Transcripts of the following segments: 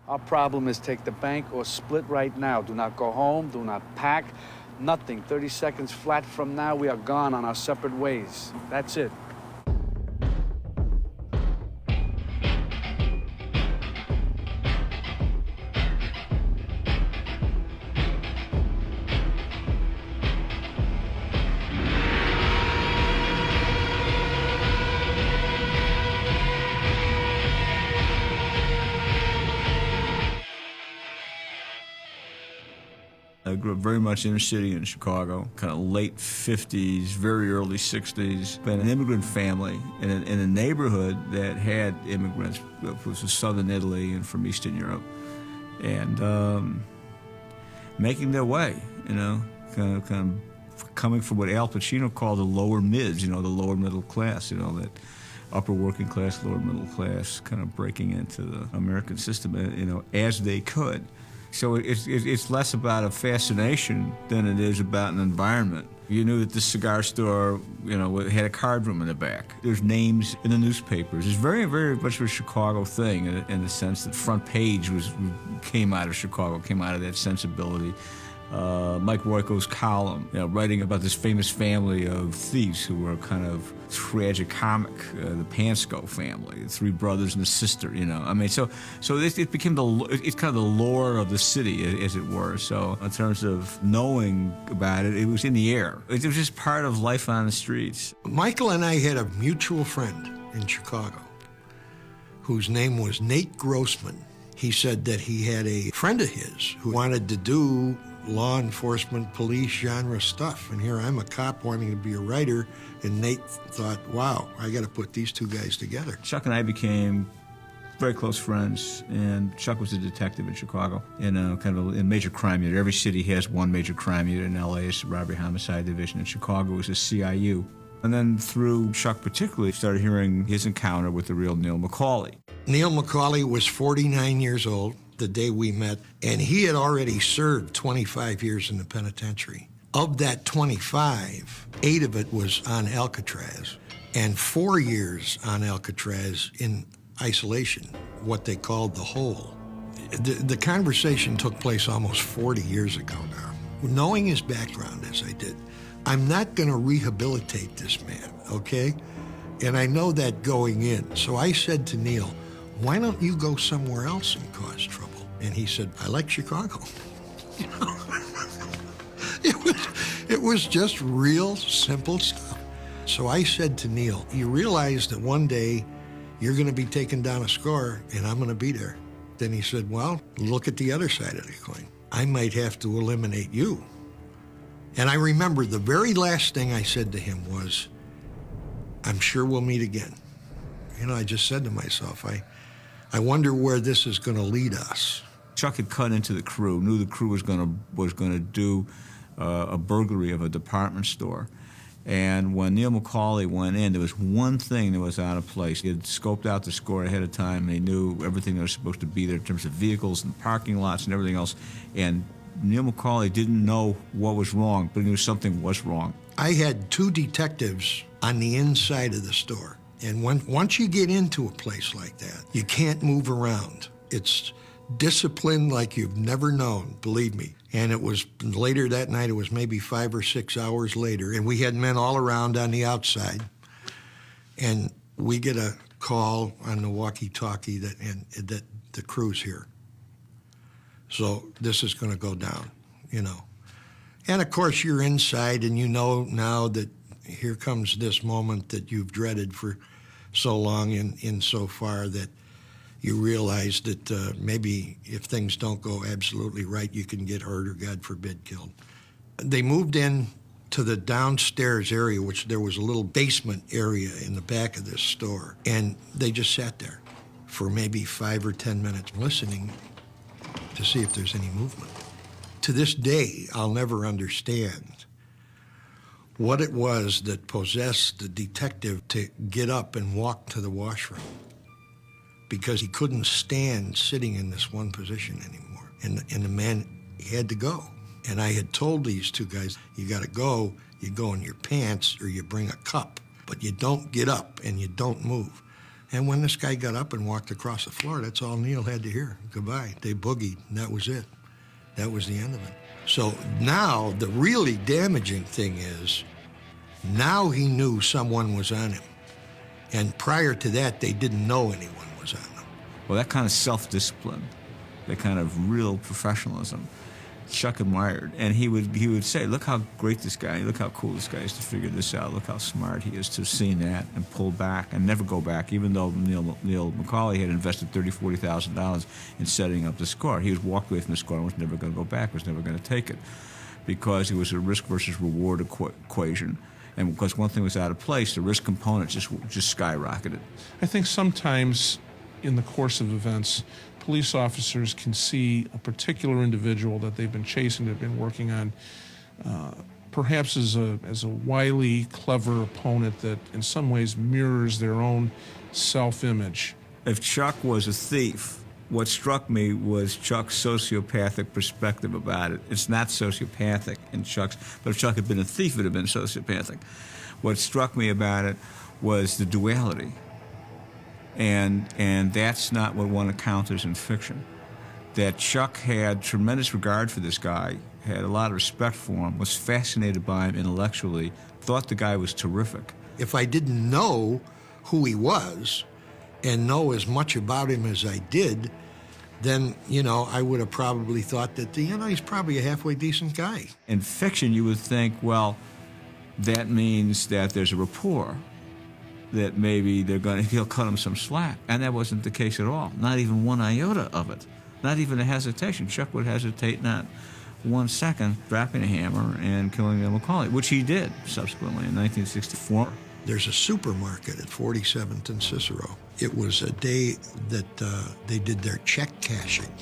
Our problem is take the bank or split right now. Do not go home, do not pack, nothing. 30 seconds flat from now, we are gone on our separate ways. That's it. I grew up very much inner city in Chicago, kind of late 50s, very early 60s. Been an immigrant family in a neighborhood that had immigrants, which was southern Italy and from Eastern Europe, and making their way, you know, kind of coming from what Al Pacino called the lower mids, you know, the lower middle class, you know, that upper working class, lower middle class, kind of breaking into the American system, you know, as they could. So it's less about a fascination than it is about an environment. You knew that this cigar store, you know, had a card room in the back. There's names in the newspapers. It's very, very much a Chicago thing in the sense that front page came out of Chicago, came out of that sensibility. Mike Royko's column, you know, writing about this famous family of thieves who were kind of tragicomic, the Pansco family, the three brothers and a sister, you know. I mean, so it became it's kind of the lore of the city, as it were. So in terms of knowing about it, it was in the air. It was just part of life on the streets. Michael and I had a mutual friend in Chicago whose name was Nate Grossman. He said that he had a friend of his who wanted to do law enforcement, police genre stuff. And here I'm a cop wanting to be a writer, and Nate thought, wow, I got to put these two guys together. Chuck and I became very close friends, and Chuck was a detective in Chicago in a kind of a major crime unit. Every city has one major crime unit. In LA, it's the Robbery Homicide Division. In Chicago, it was the CIU. And then through Chuck particularly, started hearing his encounter with the real Neil McCauley. Neil McCauley was 49 years old the day we met, and he had already served 25 years in the penitentiary. Of that 25, 8 of it was on Alcatraz, and 4 years on Alcatraz in isolation, what they called the hole. The conversation took place almost 40 years ago now. Knowing his background as I did, I'm not going to rehabilitate this man, okay? And I know that going in. So I said to Neil, why don't you go somewhere else and cause trouble? And he said, I like Chicago. You know? It was just real simple stuff. So I said to Neil, you realize that one day you're going to be taking down a score and I'm going to be there. Then he said, well, look at the other side of the coin. I might have to eliminate you. And I remember the very last thing I said to him was, I'm sure we'll meet again. You know, I just said to myself, I wonder where this is going to lead us. Chuck had cut into the crew, knew the crew was going to do a burglary of a department store. And when Neil McCauley went in, there was one thing that was out of place. He had scoped out the score ahead of time, and he knew everything that was supposed to be there in terms of vehicles and parking lots and everything else. And Neil McCauley didn't know what was wrong, but he knew something was wrong. I had 2 detectives on the inside of the store. And once you get into a place like that, you can't move around. It's discipline like you've never known, believe me. And it was later that night, it was maybe 5 or 6 hours later, and we had men all around on the outside. And we get a call on the walkie-talkie that the crew's here. So this is going to go down, you know. And of course, you're inside, and you know now that here comes this moment that you've dreaded for so long in so far that you realize that maybe if things don't go absolutely right, you can get hurt or, God forbid, killed. They moved in to the downstairs area, which there was a little basement area in the back of this store, and they just sat there for maybe 5 or 10 minutes listening to see if there's any movement. To this day, I'll never understand what it was that possessed the detective to get up and walk to the washroom, because he couldn't stand sitting in this one position anymore. And the man had to go. And I had told these 2 guys, you gotta go, you go in your pants or you bring a cup, but you don't get up and you don't move. And when this guy got up and walked across the floor, that's all Neil had to hear. Goodbye. They boogied, and that was it. That was the end of it. So now the really damaging thing is, now he knew someone was on him. And prior to that, they didn't know anyone was on him. Well, that kind of self-discipline, that kind of real professionalism, Chuck admired. And he would say, look how great this guy, look how cool this guy is to figure this out, look how smart he is to have seen that and pull back and never go back, even though Neil McCauley had invested $30,000, $40,000 in setting up the score. He was walked away from the score and was never going to go back, was never going to take it, because it was a risk versus reward equation. And because one thing was out of place, the risk component just skyrocketed. I think sometimes in the course of events, police officers can see a particular individual that they've been chasing, they've been working on, perhaps as a wily, clever opponent that in some ways mirrors their own self-image. If Chuck was a thief, what struck me was Chuck's sociopathic perspective about it. It's not sociopathic in Chuck's, but if Chuck had been a thief, it would have been sociopathic. What struck me about it was the duality. And that's not what one encounters in fiction. That Chuck had tremendous regard for this guy, had a lot of respect for him, was fascinated by him intellectually, thought the guy was terrific. If I didn't know who he was and know as much about him as I did, then, I would have probably thought that, he's probably a halfway decent guy. In fiction, you would think, well, that means that there's a rapport, that maybe he'll cut him some slack. And that wasn't the case at all. Not even one iota of it. Not even a hesitation. Chuck would hesitate not 1 second, dropping a hammer and killing Neil McCauley, which he did subsequently in 1964. There's a supermarket at 47th and Cicero. It was a day that they did their check cashing.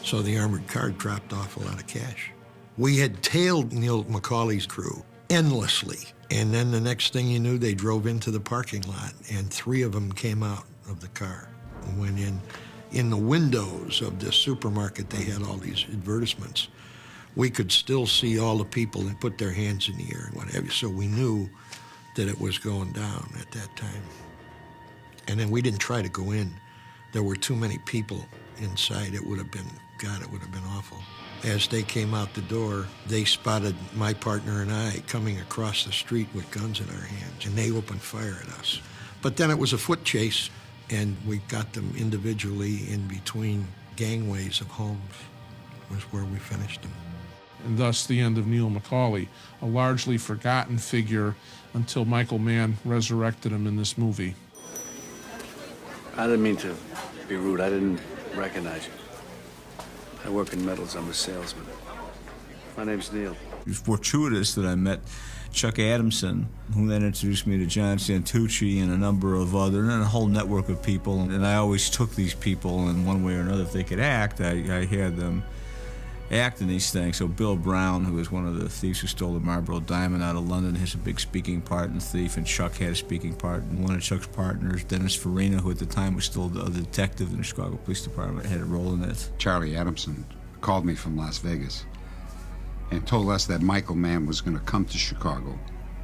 So the armored car dropped off a lot of cash. We had tailed Neil McCauley's crew endlessly. And then the next thing you knew, they drove into the parking lot, and 3 of them came out of the car and went in. In the windows of the supermarket, they had all these advertisements. We could still see all the people that put their hands in the air and what have you, so we knew that it was going down at that time. And then we didn't try to go in. There were too many people inside. It would have been awful. As they came out the door, they spotted my partner and I coming across the street with guns in our hands, and they opened fire at us. But then it was a foot chase, and we got them individually in between gangways of homes, was where we finished them. And thus the end of Neil McCauley, a largely forgotten figure until Michael Mann resurrected him in this movie. I didn't mean to be rude. I didn't recognize you. I work in metals. I'm a salesman. My name's Neil. It was fortuitous that I met Chuck Adamson, who then introduced me to John Santucci and a number of other, and a whole network of people. And I always took these people in one way or another. If they could act, I had them act in these things. So Bill Brown, who was one of the thieves who stole the Marlboro Diamond out of London, has a big speaking part in Thief, and Chuck had a speaking part. And one of Chuck's partners, Dennis Farina, who at the time was still a detective in the Chicago Police Department, had a role in it. Charlie Adamson called me from Las Vegas and told us that Michael Mann was going to come to Chicago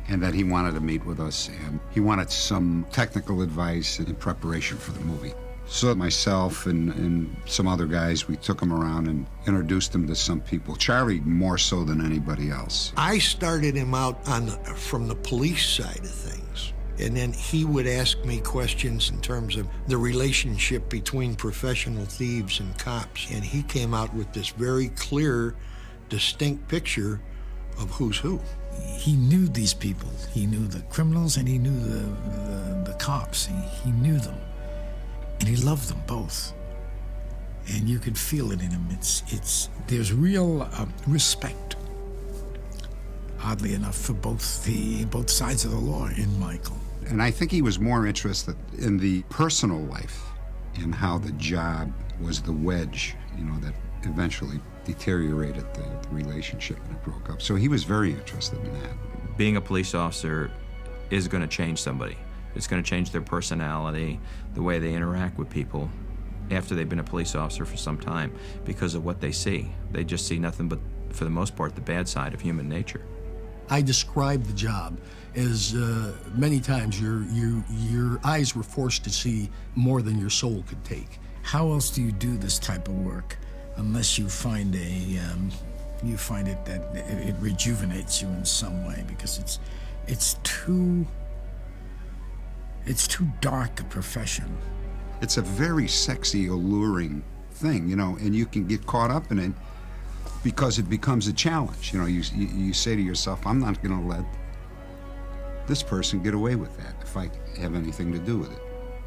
and that he wanted to meet with us, and he wanted some technical advice in preparation for the movie. So myself and some other guys, we took him around and introduced him to some people. Charlie more so than anybody else. I started him out from the police side of things. And then he would ask me questions in terms of the relationship between professional thieves and cops. And he came out with this very clear, distinct picture of who's who. He knew these people. He knew the criminals and he knew the cops. He knew them. And he loved them both. And you could feel it in him. There's real respect, oddly enough, for both sides of the law in Michael. And I think he was more interested in the personal life and how the job was the wedge, that eventually deteriorated the relationship and it broke up. So he was very interested in that. Being a police officer is going to change somebody. It's going to change their personality, the way they interact with people after they've been a police officer for some time because of what they see. They just see nothing but, for the most part, the bad side of human nature. I described the job as many times your eyes were forced to see more than your soul could take. How else do you do this type of work unless you find you find it that it rejuvenates you in some way, because it's too dark a profession. It's a very sexy, alluring thing, you know, and you can get caught up in it because it becomes a challenge. You know, you say to yourself, I'm not going to let this person get away with that if I have anything to do with it.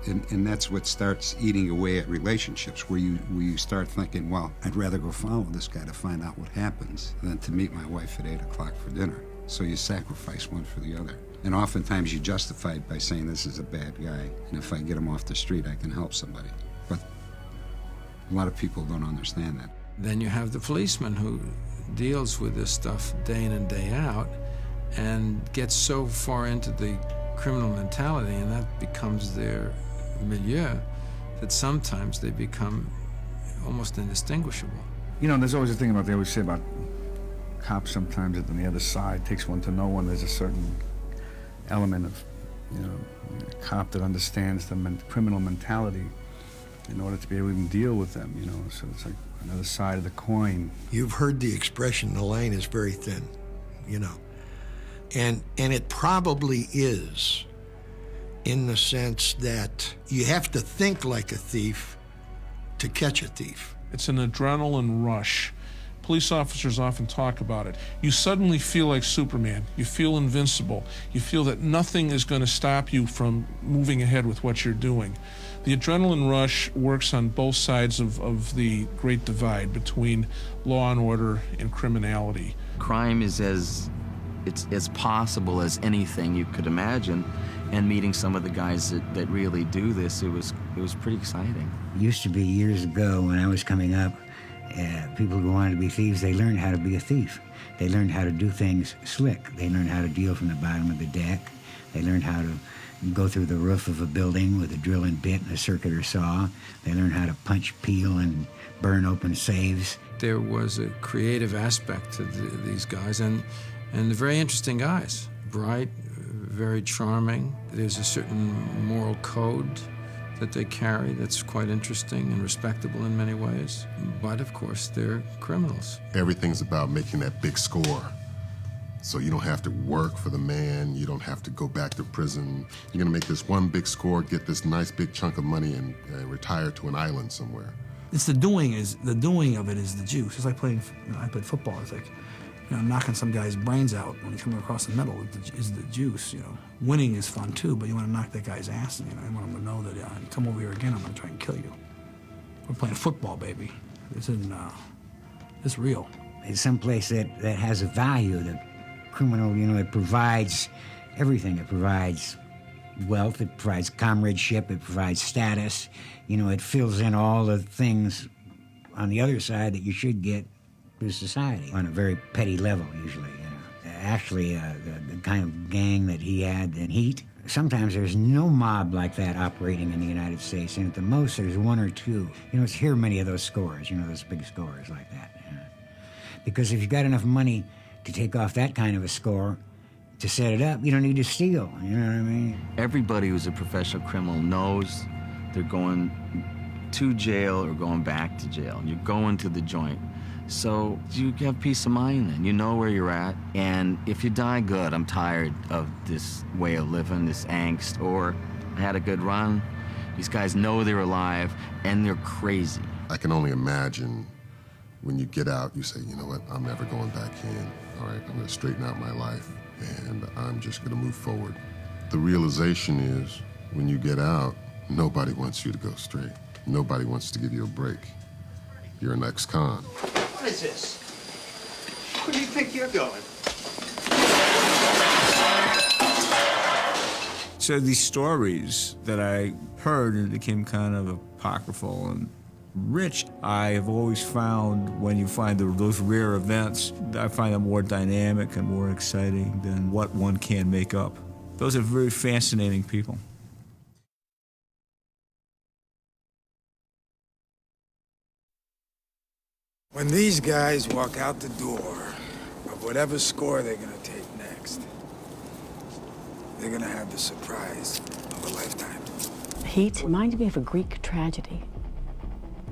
And that's what starts eating away at relationships, where you start thinking, well, I'd rather go follow this guy to find out what happens than to meet my wife at 8 o'clock for dinner. So you sacrifice one for the other. And oftentimes you justify it by saying this is a bad guy, and if I get him off the street, I can help somebody. But a lot of people don't understand that. Then you have the policeman who deals with this stuff day in and day out and gets so far into the criminal mentality, and that becomes their milieu, that sometimes they become almost indistinguishable. You know, there's always a thing about, they always say about cops sometimes that on the other side takes one to know one. There's a certain element of, you know, a cop that understands the criminal mentality in order to be able to even deal with them, you know, so it's like another side of the coin. You've heard the expression, the line is very thin, you know. And it probably is, in the sense that you have to think like a thief to catch a thief. It's an adrenaline rush. Police officers often talk about it. You suddenly feel like Superman. You feel invincible. You feel that nothing is going to stop you from moving ahead with what you're doing. The adrenaline rush works on both sides of the great divide between law and order and criminality. Crime is as possible as anything you could imagine, and meeting some of the guys that really do this, it was pretty exciting. It used to be years ago when I was coming up, people who wanted to be thieves, they learned how to be a thief. They learned how to do things slick. They learned how to deal from the bottom of the deck. They learned how to go through the roof of a building with a drill and bit and a circular saw. They learned how to punch, peel, and burn open safes. There was a creative aspect to these guys, and they're very interesting guys. Bright, very charming. There's a certain moral code that they carry that's quite interesting and respectable in many ways. But of course, they're criminals. Everything's about making that big score. So you don't have to work for the man, you don't have to go back to prison. You're gonna make this one big score, get this nice big chunk of money, and retire to an island somewhere. It's the doing of it is the juice. It's like playing, I played football. It's like, knocking some guy's brains out when he's coming across the middle is the juice, Winning is fun too, but you want to knock that guy's ass, you want him to know that, you come over here again, I'm going to try and kill you. We're playing football, baby. This isn't, it's real. It's someplace that has a value. The criminal, it provides everything. It provides wealth, it provides comradeship, it provides status. It fills in all the things on the other side that you should get through society on a very petty level, usually. Actually, the kind of gang that he had in Heat, sometimes there's no mob like that operating in the United States, and at the most there's one or two. It's here many of those scores, those big scores like that. Because if you've got enough money to take off that kind of a score, to set it up, you don't need to steal, you know what I mean? Everybody who's a professional criminal knows they're going to jail or going back to jail. You're going to the joint. So you have peace of mind then. You know where you're at. And if you die, good. I'm tired of this way of living, this angst. Or I had a good run. These guys know they're alive, and they're crazy. I can only imagine when you get out, you say, you know what, I'm never going back in. All right, I'm going to straighten out my life, and I'm just going to move forward. The realization is, when you get out, nobody wants you to go straight. Nobody wants to give you a break. You're an ex-con. What is this? Where do you think you're going? So these stories that I heard and became kind of apocryphal and rich, I have always found when you find those rare events, I find them more dynamic and more exciting than what one can make up. Those are very fascinating people. When these guys walk out the door of whatever score they're going to take next, next. They're gonna have the surprise of a lifetime. Heat reminded me of a Greek tragedy.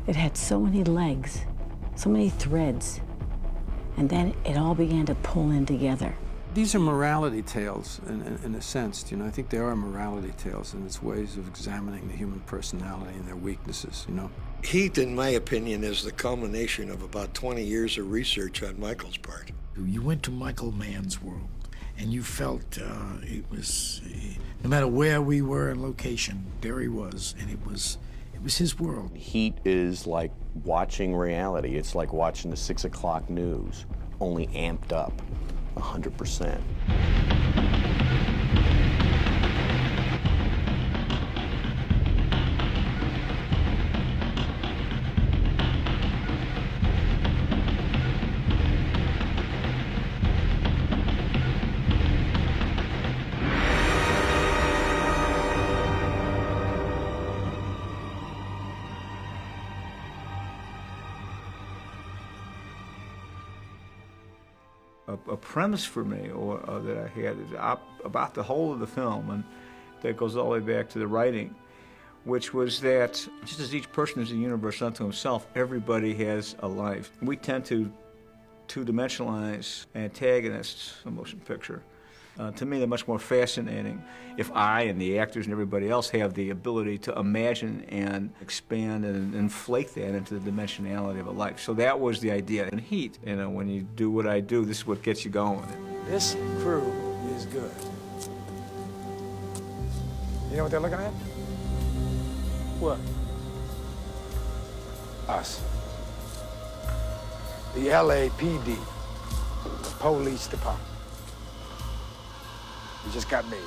It had so many legs, so many threads, and then it all began to pull in together. These are morality tales, in a sense. You know, I think they are morality tales, and it's ways of examining the human personality and their weaknesses. You know. Heat, in my opinion, is the culmination of about 20 years of research on Michael's part. You went to Michael Mann's world, and you felt it was, no matter where we were in location, there he was, and it was his world. Heat is like watching reality. It's like watching the 6 o'clock news, only amped up 100%. A premise for me that I had is about the whole of the film, and that goes all the way back to the writing, which was that just as each person is a universe unto himself, everybody has a life. We tend to two-dimensionalize antagonists in a motion picture. To me, they're much more fascinating if I and the actors and everybody else have the ability to imagine and expand and inflate that into the dimensionality of a life. So that was the idea in Heat. You know, when you do what I do, this is what gets you going. This crew is good. You know what they're looking at? What? Us. The LAPD, the police department. We just got made.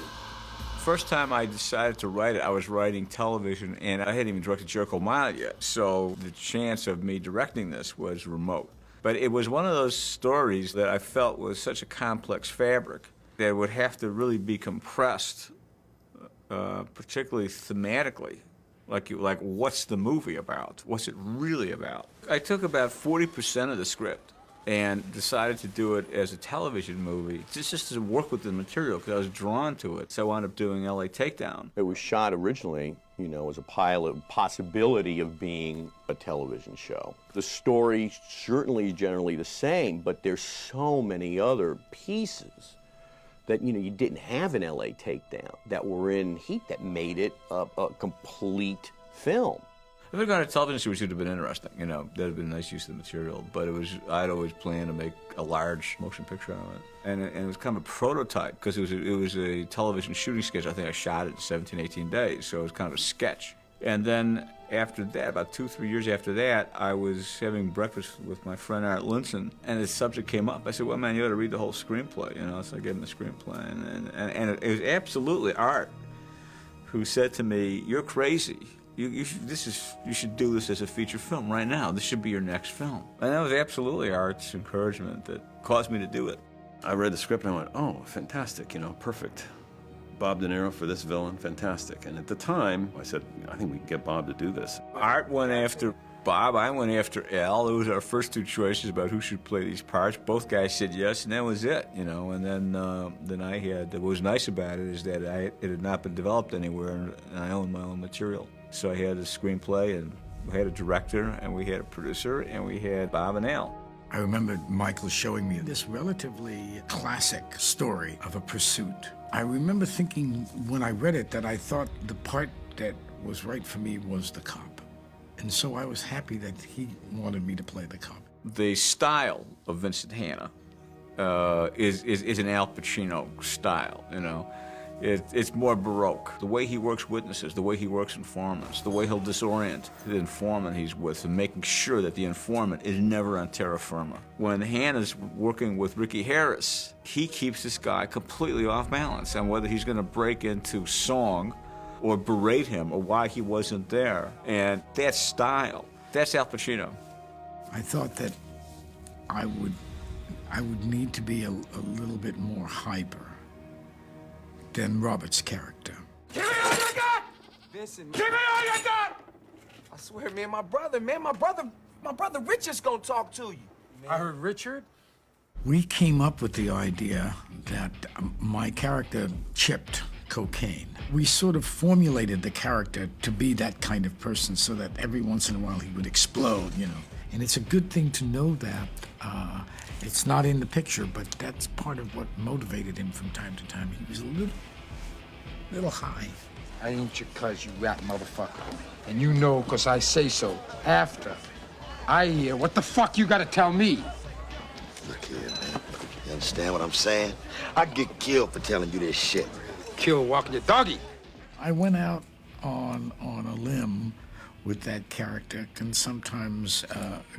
First time I decided to write it, I was writing television, and I hadn't even directed Jericho Mile yet, so the chance of me directing this was remote. But it was one of those stories that I felt was such a complex fabric that would have to really be compressed, particularly thematically. Like, what's the movie about? What's it really about? I took about 40% of the script and decided to do it as a television movie, just to work with the material, because I was drawn to it. So I wound up doing LA Takedown. It was shot originally, you know, as a pilot possibility of being a television show. The story certainly is generally the same, but there's so many other pieces that, you know, you didn't have in LA Takedown that were in Heat that made it a complete film. If I'd gone to television series, it would have been interesting, you know, that would have been a nice use of the material, but I'd always planned to make a large motion picture out of it. And it was kind of a prototype, because it was a television shooting sketch. I think I shot it in 17, 18 days, so it was kind of a sketch. And then after that, about 2-3 years after that, I was having breakfast with my friend Art Linson, and the subject came up. I said, well, man, you ought to read the whole screenplay, you know, so I gave him the screenplay. And it was absolutely Art who said to me, you're crazy. You should do this as a feature film right now. This should be your next film. And that was absolutely Art's encouragement that caused me to do it. I read the script and I went, oh, fantastic, you know, perfect. Bob De Niro for this villain, fantastic. And at the time, I said, I think we can get Bob to do this. Art went after Bob, I went after Al. Those were our first two choices about who should play these parts. Both guys said yes, and that was it, you know. And then I had, what was nice about it is that it had not been developed anywhere, and I owned my own material. So I had a screenplay, and we had a director, and we had a producer, and we had Bob and Al. I remember Michael showing me this relatively classic story of a pursuit. I remember thinking when I read it that I thought the part that was right for me was the cop. And so I was happy that he wanted me to play the cop. The style of Vincent Hanna is an Al Pacino style, you know. It's more Baroque. The way he works witnesses, the way he works informants, the way he'll disorient the informant he's with, and making sure that the informant is never on terra firma. When Hanna's working with Ricky Harris, he keeps this guy completely off balance on whether he's going to break into song or berate him or why he wasn't there. And that style, that's Al Pacino. I thought that I would need to be a little bit more hyper than Robert's character. Give me all you got! Vincent, give me all you got! I swear, my brother Richard's gonna talk to you. Man. I heard Richard? We came up with the idea that my character chipped cocaine. We sort of formulated the character to be that kind of person so that every once in a while he would explode, you know. And it's a good thing to know that. It's not in the picture, but that's part of what motivated him from time to time. He was a little high. I ain't your cuz, you rat motherfucker. And you know 'cause I say so. After I hear what the fuck you gotta tell me. Look here, man. You understand what I'm saying? I'd get killed for telling you this shit. Kill walking your doggy. I went out on a limb with that character, can sometimes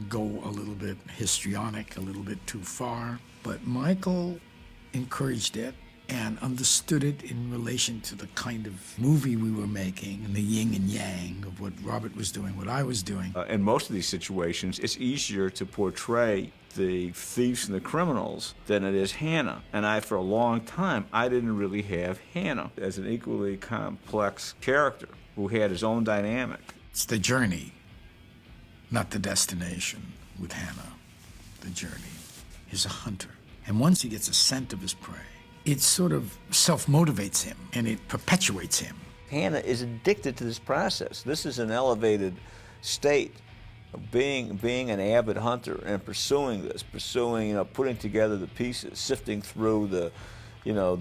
go a little bit histrionic, a little bit too far. But Michael encouraged it and understood it in relation to the kind of movie we were making and the yin and yang of what Robert was doing, what I was doing. In most of these situations, it's easier to portray the thieves and the criminals than it is Hannah. And for a long time, I didn't really have Hannah as an equally complex character who had his own dynamic. It's the journey, not the destination with Hannah. The journey. He's a hunter. And once he gets a scent of his prey, it sort of self-motivates him and it perpetuates him. Hannah is addicted to this process. This is an elevated state of being an avid hunter and pursuing this, putting together the pieces, sifting through the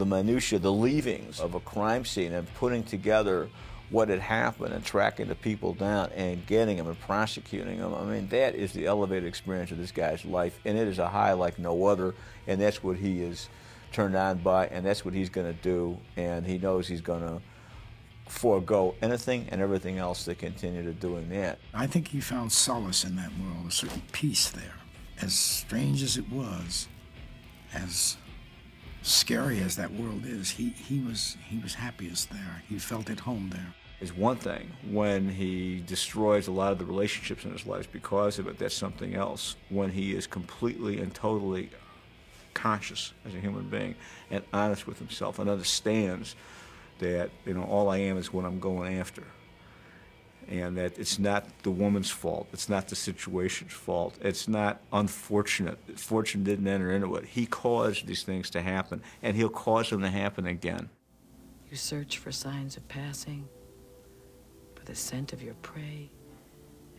minutia, the leavings of a crime scene and putting together what had happened and tracking the people down and getting them and prosecuting them. I mean, that is the elevated experience of this guy's life, and it is a high like no other, and that's what he is turned on by, and that's what he's going to do, and he knows he's going to forego anything and everything else to continue to doing that. I think he found solace in that world, a certain peace there. As strange as it was, as scary as that world is, he was happiest there. He felt at home there. It's one thing when he destroys a lot of the relationships in his life because of it. That's something else. When he is completely and totally conscious as a human being and honest with himself and understands that all I am is what I'm going after, and that it's not the woman's fault, it's not the situation's fault, it's not unfortunate. Fortune didn't enter into it. He caused these things to happen, and he'll cause them to happen again. You search for signs of passing, for the scent of your prey,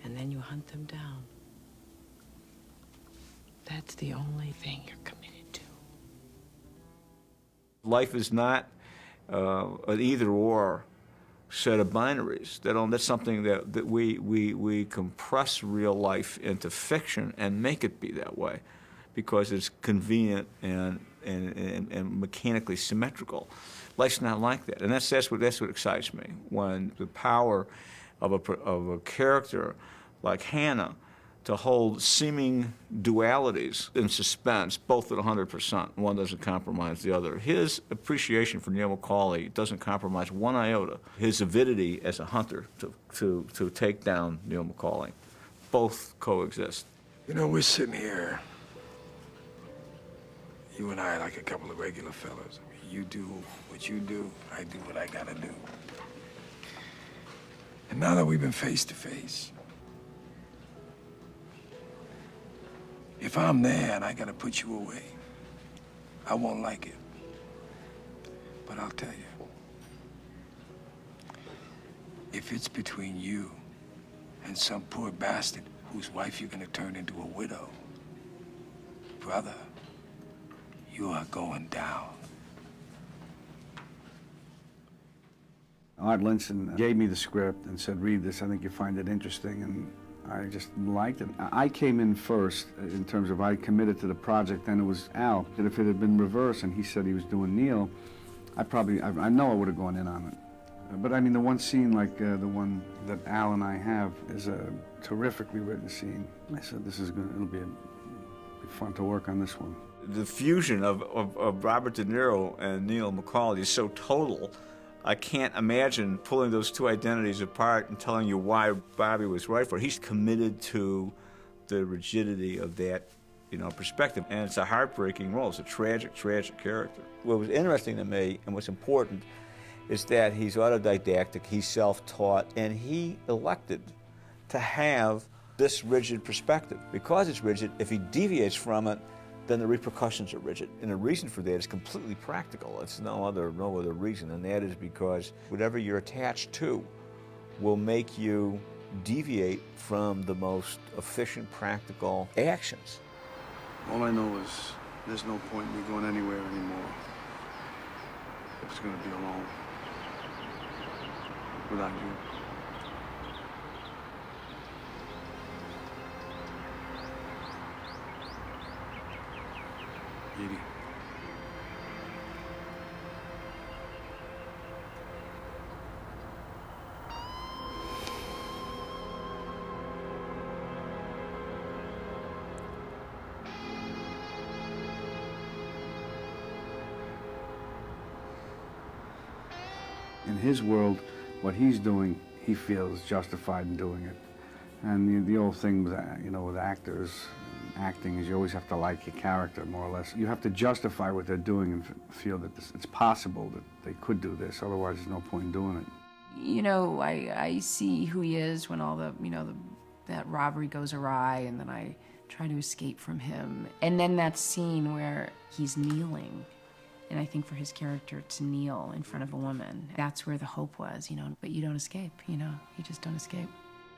and then you hunt them down. That's the only thing you're committed to. Life is not an either-or set of binaries. That's something that we compress real life into fiction and make it be that way because it's convenient and mechanically symmetrical. Life's not like that, and that's what excites me, when the power of a character like Hannah to hold seeming dualities in suspense, both at 100%. One doesn't compromise the other. His appreciation for Neil McCauley doesn't compromise one iota. His avidity as a hunter to take down Neil McCauley. Both coexist. You know, we're sitting here, you and I, like a couple of regular fellas. I mean, you do what you do, I do what I gotta do. And now that we've been face to face, if I'm there and I gotta put you away, I won't like it. But I'll tell you, if it's between you and some poor bastard whose wife you're gonna turn into a widow, brother, you are going down. Art Linson gave me the script and said, read this, I think you'll find it interesting, and I just liked it. I came in first in terms of I committed to the project, then it was Al. And if it had been reversed and he said he was doing Neil, I know I would have gone in on it. But I mean, the one scene like the one that Al and I have is a terrifically written scene. I said, it'll be fun to work on this one. The fusion of Robert De Niro and Neil McCauley is so total. I can't imagine pulling those two identities apart and telling you why Bobby was right for it. He's committed to the rigidity of that, perspective. And it's a heartbreaking role. It's a tragic, tragic character. What was interesting to me and what's important is that he's autodidactic, he's self-taught, and he elected to have this rigid perspective. Because it's rigid, if he deviates from it, then the repercussions are rigid. And the reason for that is completely practical. It's no other reason, and that is because whatever you're attached to will make you deviate from the most efficient, practical actions. All I know is there's no point in me going anywhere anymore. I'm just gonna be alone without you. Edie. In his world, what he's doing, he feels justified in doing it. And the old thing with, with actors, acting is you always have to like your character, more or less. You have to justify what they're doing and feel that it's possible that they could do this, otherwise there's no point in doing it. You know, I see who he is when all that robbery goes awry, and then I try to escape from him. And then that scene where he's kneeling, and I think for his character to kneel in front of a woman, that's where the hope was, but you don't escape, you just don't escape.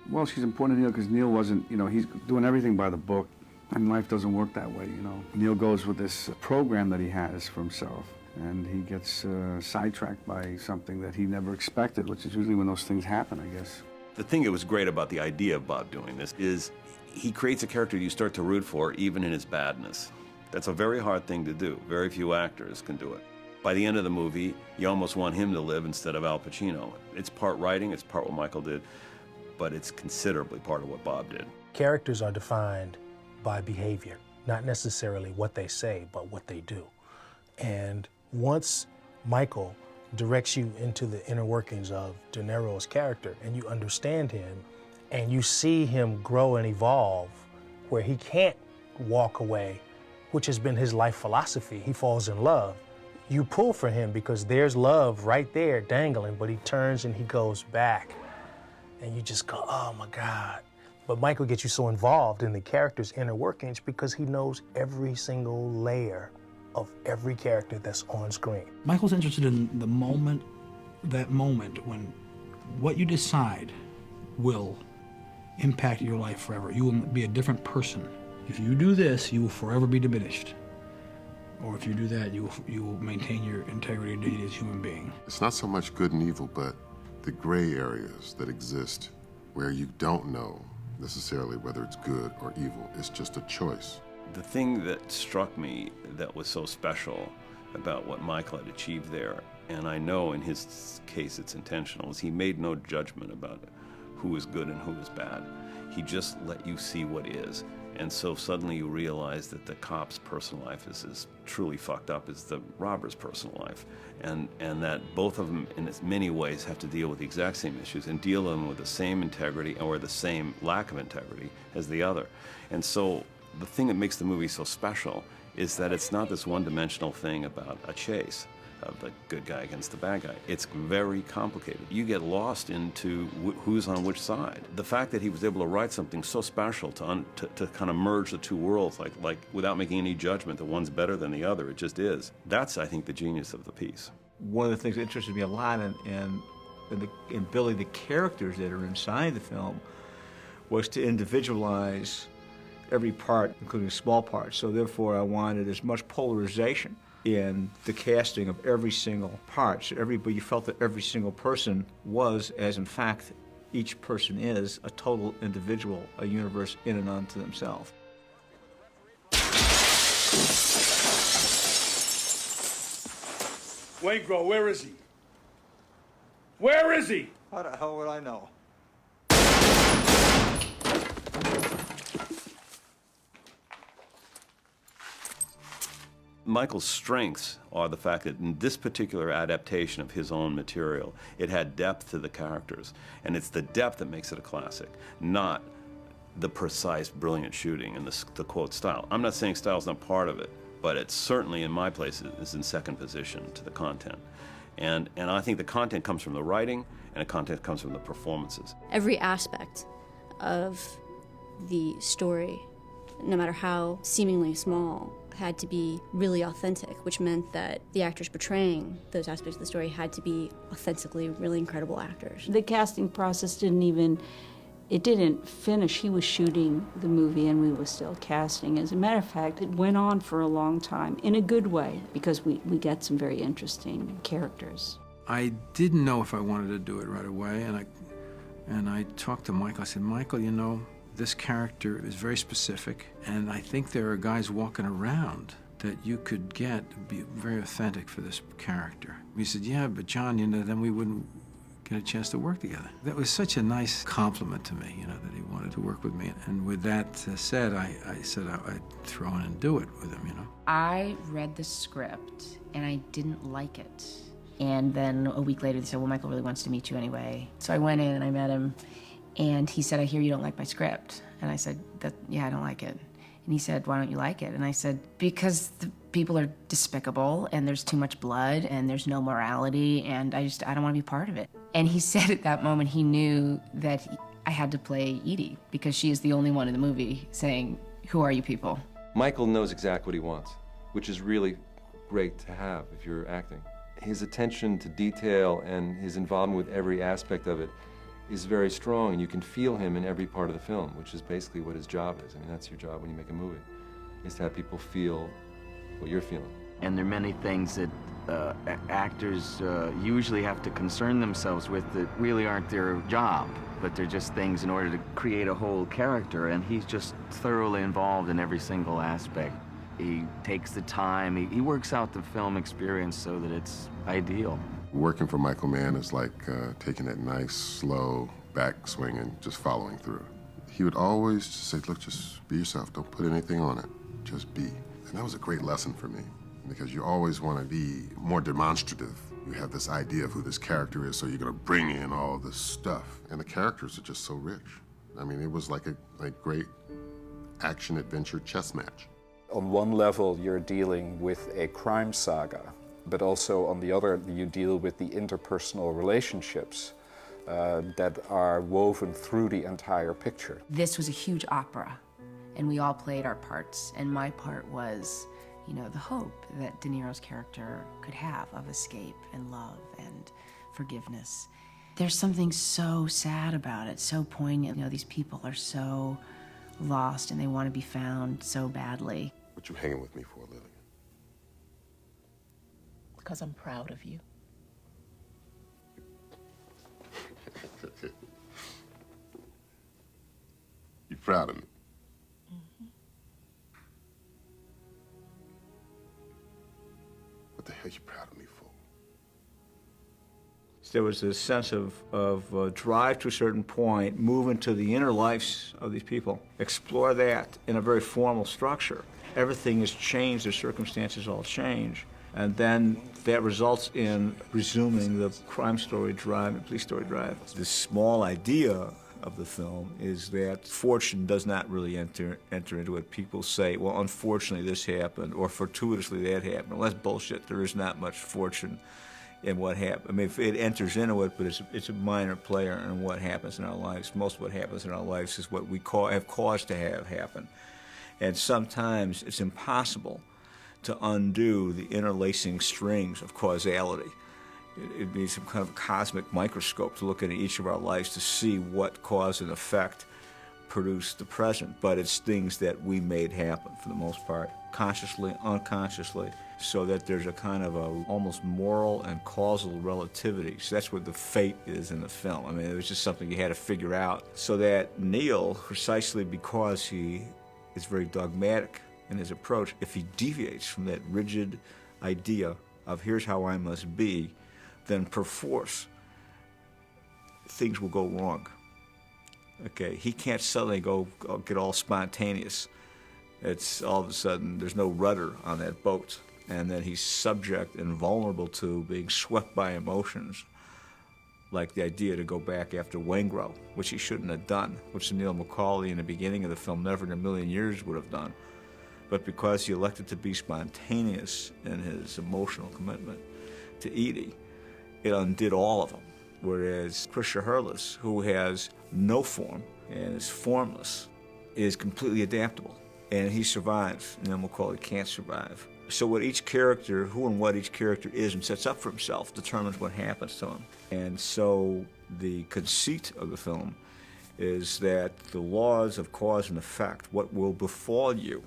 Well, she's important to Neil because Neil wasn't, he's doing everything by the book, and life doesn't work that way, Neil goes with this program that he has for himself, and he gets sidetracked by something that he never expected, which is usually when those things happen, I guess. The thing that was great about the idea of Bob doing this is he creates a character you start to root for even in his badness. That's a very hard thing to do. Very few actors can do it. By the end of the movie, you almost want him to live instead of Al Pacino. It's part writing, it's part what Michael did, but it's considerably part of what Bob did. Characters are defined by behavior, not necessarily what they say, but what they do. And once Michael directs you into the inner workings of De Niro's character, and you understand him, and you see him grow and evolve, where he can't walk away, which has been his life philosophy. He falls in love. You pull for him because there's love right there dangling, but he turns and he goes back. And you just go, oh my God. But Michael gets you so involved in the character's inner workings because he knows every single layer of every character that's on screen. Michael's interested in the moment, that moment when what you decide will impact your life forever. You will be a different person. If you do this, you will forever be diminished. Or if you do that, you will maintain your integrity and dignity as a human being. It's not so much good and evil, but the gray areas that exist where you don't know necessarily whether it's good or evil. It's just a choice. The thing that struck me that was so special about what Michael had achieved there, and I know in his case it's intentional, is he made no judgment about who is good and who is bad. He just let you see what is. And so suddenly you realize that the cop's personal life is as truly fucked up as the robber's personal life. And that both of them, in as many ways, have to deal with the exact same issues and deal with them with the same integrity or the same lack of integrity as the other. And so the thing that makes the movie so special is that it's not this one-dimensional thing about a chase of the good guy against the bad guy. It's very complicated. You get lost into who's on which side. The fact that he was able to write something so special to kind of merge the two worlds, like without making any judgment that one's better than the other, it just is. That's, I think, the genius of the piece. One of the things that interested me a lot in building the characters that are inside the film was to individualize every part, including small parts. So therefore, I wanted as much polarization in the casting of every single part. So you felt that every single person was, as in fact each person is, a total individual, a universe in and unto themselves. Waingro, where is he? Where is he? How the hell would I know? Michael's strengths are the fact that in this particular adaptation of his own material, it had depth to the characters. And it's the depth that makes it a classic, not the precise, brilliant shooting and the quote style. I'm not saying style's not part of it, but it's certainly, in my place, is in second position to the content. And I think the content comes from the writing, and the content comes from the performances. Every aspect of the story, no matter how seemingly small, had to be really authentic, which meant that the actors portraying those aspects of the story had to be authentically really incredible actors. The casting process didn't finish. He was shooting the movie and we were still casting. As a matter of fact, it went on for a long time, in a good way, because we got some very interesting characters. I didn't know if I wanted to do it right away, and I talked to Michael. I said, Michael, you know, this character is very specific, and I think there are guys walking around that you could be very authentic for this character. He said, yeah, but John, you know, then we wouldn't get a chance to work together. That was such a nice compliment to me, you know, that he wanted to work with me. And with that said, I said I'd throw in and do it with him, you know. I read the script, and I didn't like it. And then a week later, they said, well, Michael really wants to meet you anyway. So I went in and I met him, and he said, I hear you don't like my script. And I said, yeah, I don't like it. And he said, why don't you like it? And I said, because the people are despicable, and there's too much blood, and there's no morality, and I don't want to be part of it. And he said at that moment he knew that I had to play Edie, because she is the only one in the movie saying, who are you people? Michael knows exactly what he wants, which is really great to have if you're acting. His attention to detail and his involvement with every aspect of it is very strong, and you can feel him in every part of the film, which is basically what his job is. I mean, that's your job when you make a movie, is to have people feel what you're feeling. And there are many things that actors usually have to concern themselves with that really aren't their job, but they're just things in order to create a whole character, and he's just thoroughly involved in every single aspect. He takes the time, he works out the film experience so that it's ideal. Working for Michael Mann is like taking that nice, slow backswing and just following through. He would always just say, look, just be yourself. Don't put anything on it. Just be. And that was a great lesson for me, because you always want to be more demonstrative. You have this idea of who this character is, so you're going to bring in all this stuff. And the characters are just so rich. I mean, it was like a great action-adventure chess match. On one level, you're dealing with a crime saga, but also on the other, you deal with the interpersonal relationships that are woven through the entire picture. This was a huge opera, and we all played our parts, and my part was, you know, the hope that De Niro's character could have of escape and love and forgiveness. There's something so sad about it, so poignant. You know, these people are so lost and they want to be found so badly. What you hanging with me for, Lillian? Because I'm proud of you. You proud of me? What the hell are you proud of me for? There was this sense of drive to a certain point, move into the inner lives of these people, explore that in a very formal structure. Everything has changed, their circumstances all change, and then that results in resuming the crime story drive and police story drive. The small idea of the film is that fortune does not really enter into it. People say, well, unfortunately this happened, or fortuitously that happened. Well, that's bullshit. There is not much fortune in what happened. I mean, if it enters into it, but it's a minor player in what happens in our lives. Most of what happens in our lives is what we have cause to have happen. And sometimes it's impossible to undo the interlacing strings of causality. It needs some kind of cosmic microscope to look into each of our lives to see what cause and effect produce the present. But it's things that we made happen for the most part, consciously, unconsciously, so that there's a kind of almost moral and causal relativity. So that's what the fate is in the film. I mean, it was just something you had to figure out. So that Neil, precisely because he is very dogmatic in his approach, if he deviates from that rigid idea of here's how I must be, then perforce things will go wrong. Okay, he can't suddenly go get all spontaneous. It's all of a sudden there's no rudder on that boat, and then he's subject and vulnerable to being swept by emotions, like the idea to go back after Waingro, which he shouldn't have done, which Neil McCauley in the beginning of the film never in a million years would have done. But because he elected to be spontaneous in his emotional commitment to Edie, it undid all of them. Whereas Krisha Hurlis, who has no form and is formless, is completely adaptable. and he survives, and then we'll call it can't survive. So what each character, who and what each character is and sets up for himself, determines what happens to him. And so the conceit of the film is that the laws of cause and effect, what will befall you,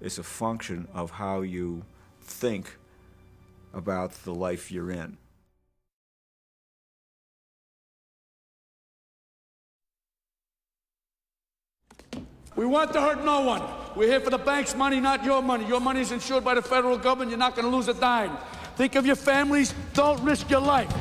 is a function of how you think about the life you're in. We want to hurt no one. We're here for the bank's money, not your money. Your money is insured by the federal government. You're not going to lose a dime. Think of your families. Don't risk your life.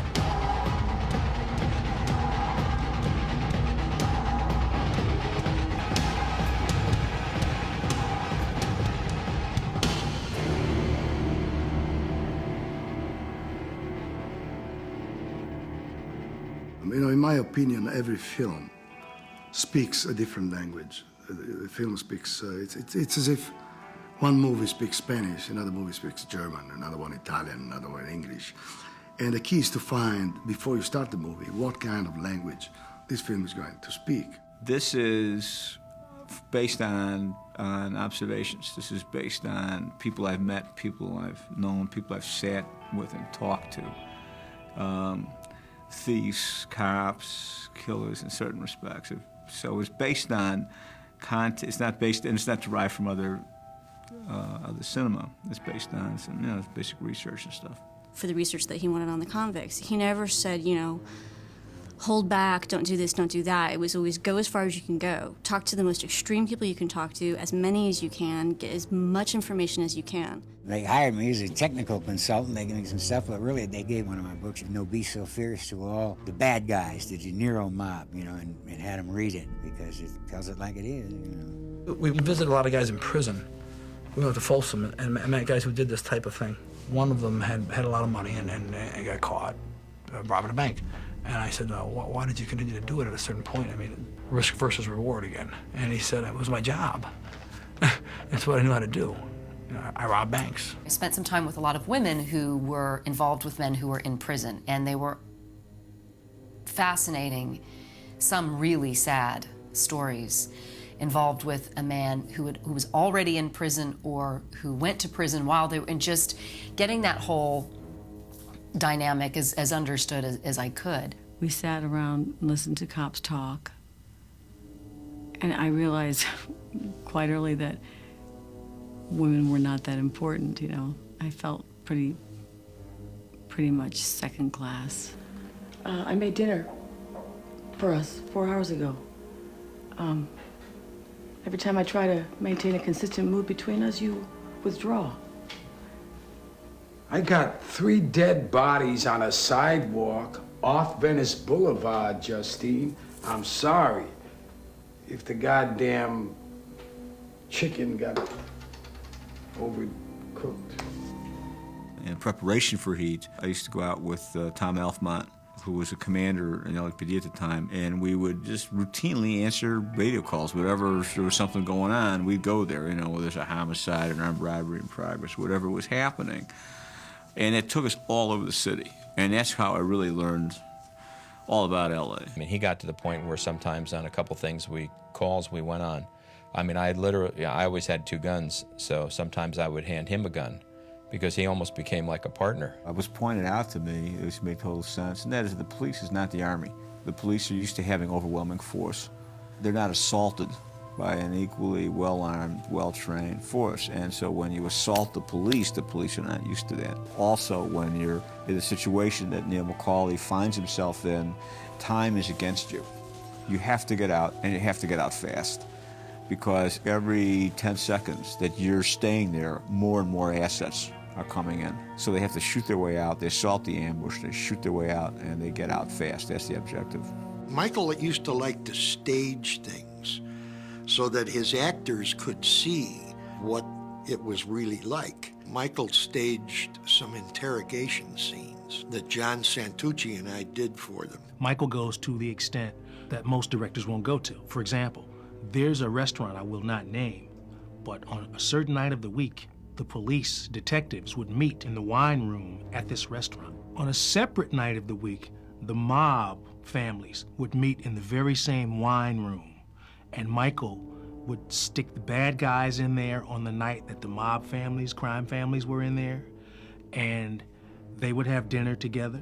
You know, in my opinion, every film speaks a different language. The film speaks, it's as if one movie speaks Spanish, another movie speaks German, another one Italian, another one English. And the key is to find, before you start the movie, what kind of language this film is going to speak. This is based on observations. This is based on people I've met, people I've known, people I've sat with and talked to. Thieves, cops, killers in certain respects. So it's based on content. It's not based, and it's not derived from other cinema. It's based on some, you know, basic research and stuff. For the research that he wanted on the convicts, he never said, you know, hold back, don't do this, don't do that. It was always go as far as you can go. Talk to the most extreme people you can talk to, as many as you can, get as much information as you can. They hired me as a technical consultant. They gave me some stuff, but really they gave one of my books, No Be So Fierce, to all the bad guys, the De Niro mob, you know, and had them read it because it tells it like it is, you know. We visited a lot of guys in prison. We went to Folsom and met guys who did this type of thing. One of them had a lot of money and got caught robbing a bank. And I said, why did you continue to do it at a certain point? I mean, risk versus reward again. And he said, it was my job. That's what I knew how to do. You know, I robbed banks. I spent some time with a lot of women who were involved with men who were in prison, and they were fascinating, some really sad stories involved with a man who was already in prison or who went to prison while they were, and just getting that whole dynamic as understood as I could. We sat around and listened to cops talk, and I realized quite early that women were not that important, you know. I felt pretty much second class. I made dinner for us 4 hours ago. Every time I try to maintain a consistent mood between us, you withdraw. I got 3 dead bodies on a sidewalk off Venice Boulevard, Justine. I'm sorry if the goddamn chicken got overcooked. In preparation for Heat, I used to go out with Tom Alfmont, who was a commander in LAPD at the time, and we would just routinely answer radio calls. Whenever there was something going on, we'd go there, you know, whether there's a homicide, an armed robbery in progress, whatever was happening. And it took us all over the city. And that's how I really learned all about LA. I mean, he got to the point where sometimes on a couple things calls we went on, I mean, I always had 2 guns, so sometimes I would hand him a gun because he almost became like a partner. It was pointed out to me, it made total sense, and that is the police is not the Army. The police are used to having overwhelming force. They're not assaulted by an equally well-armed, well-trained force. And so when you assault the police are not used to that. Also, when you're in a situation that Neil McCauley finds himself in, time is against you. You have to get out, and you have to get out fast. Because every 10 seconds that you're staying there, more and more assets are coming in. So they have to shoot their way out, they assault the ambush, they shoot their way out, and they get out fast. That's the objective. Michael used to like to stage things so that his actors could see what it was really like. Michael staged some interrogation scenes that John Santucci and I did for them. Michael goes to the extent that most directors won't go to. For example, there's a restaurant I will not name, but on a certain night of the week, the police detectives would meet in the wine room at this restaurant. On a separate night of the week, the mob families would meet in the very same wine room, and Michael would stick the bad guys in there on the night that the mob families, crime families were in there, and they would have dinner together,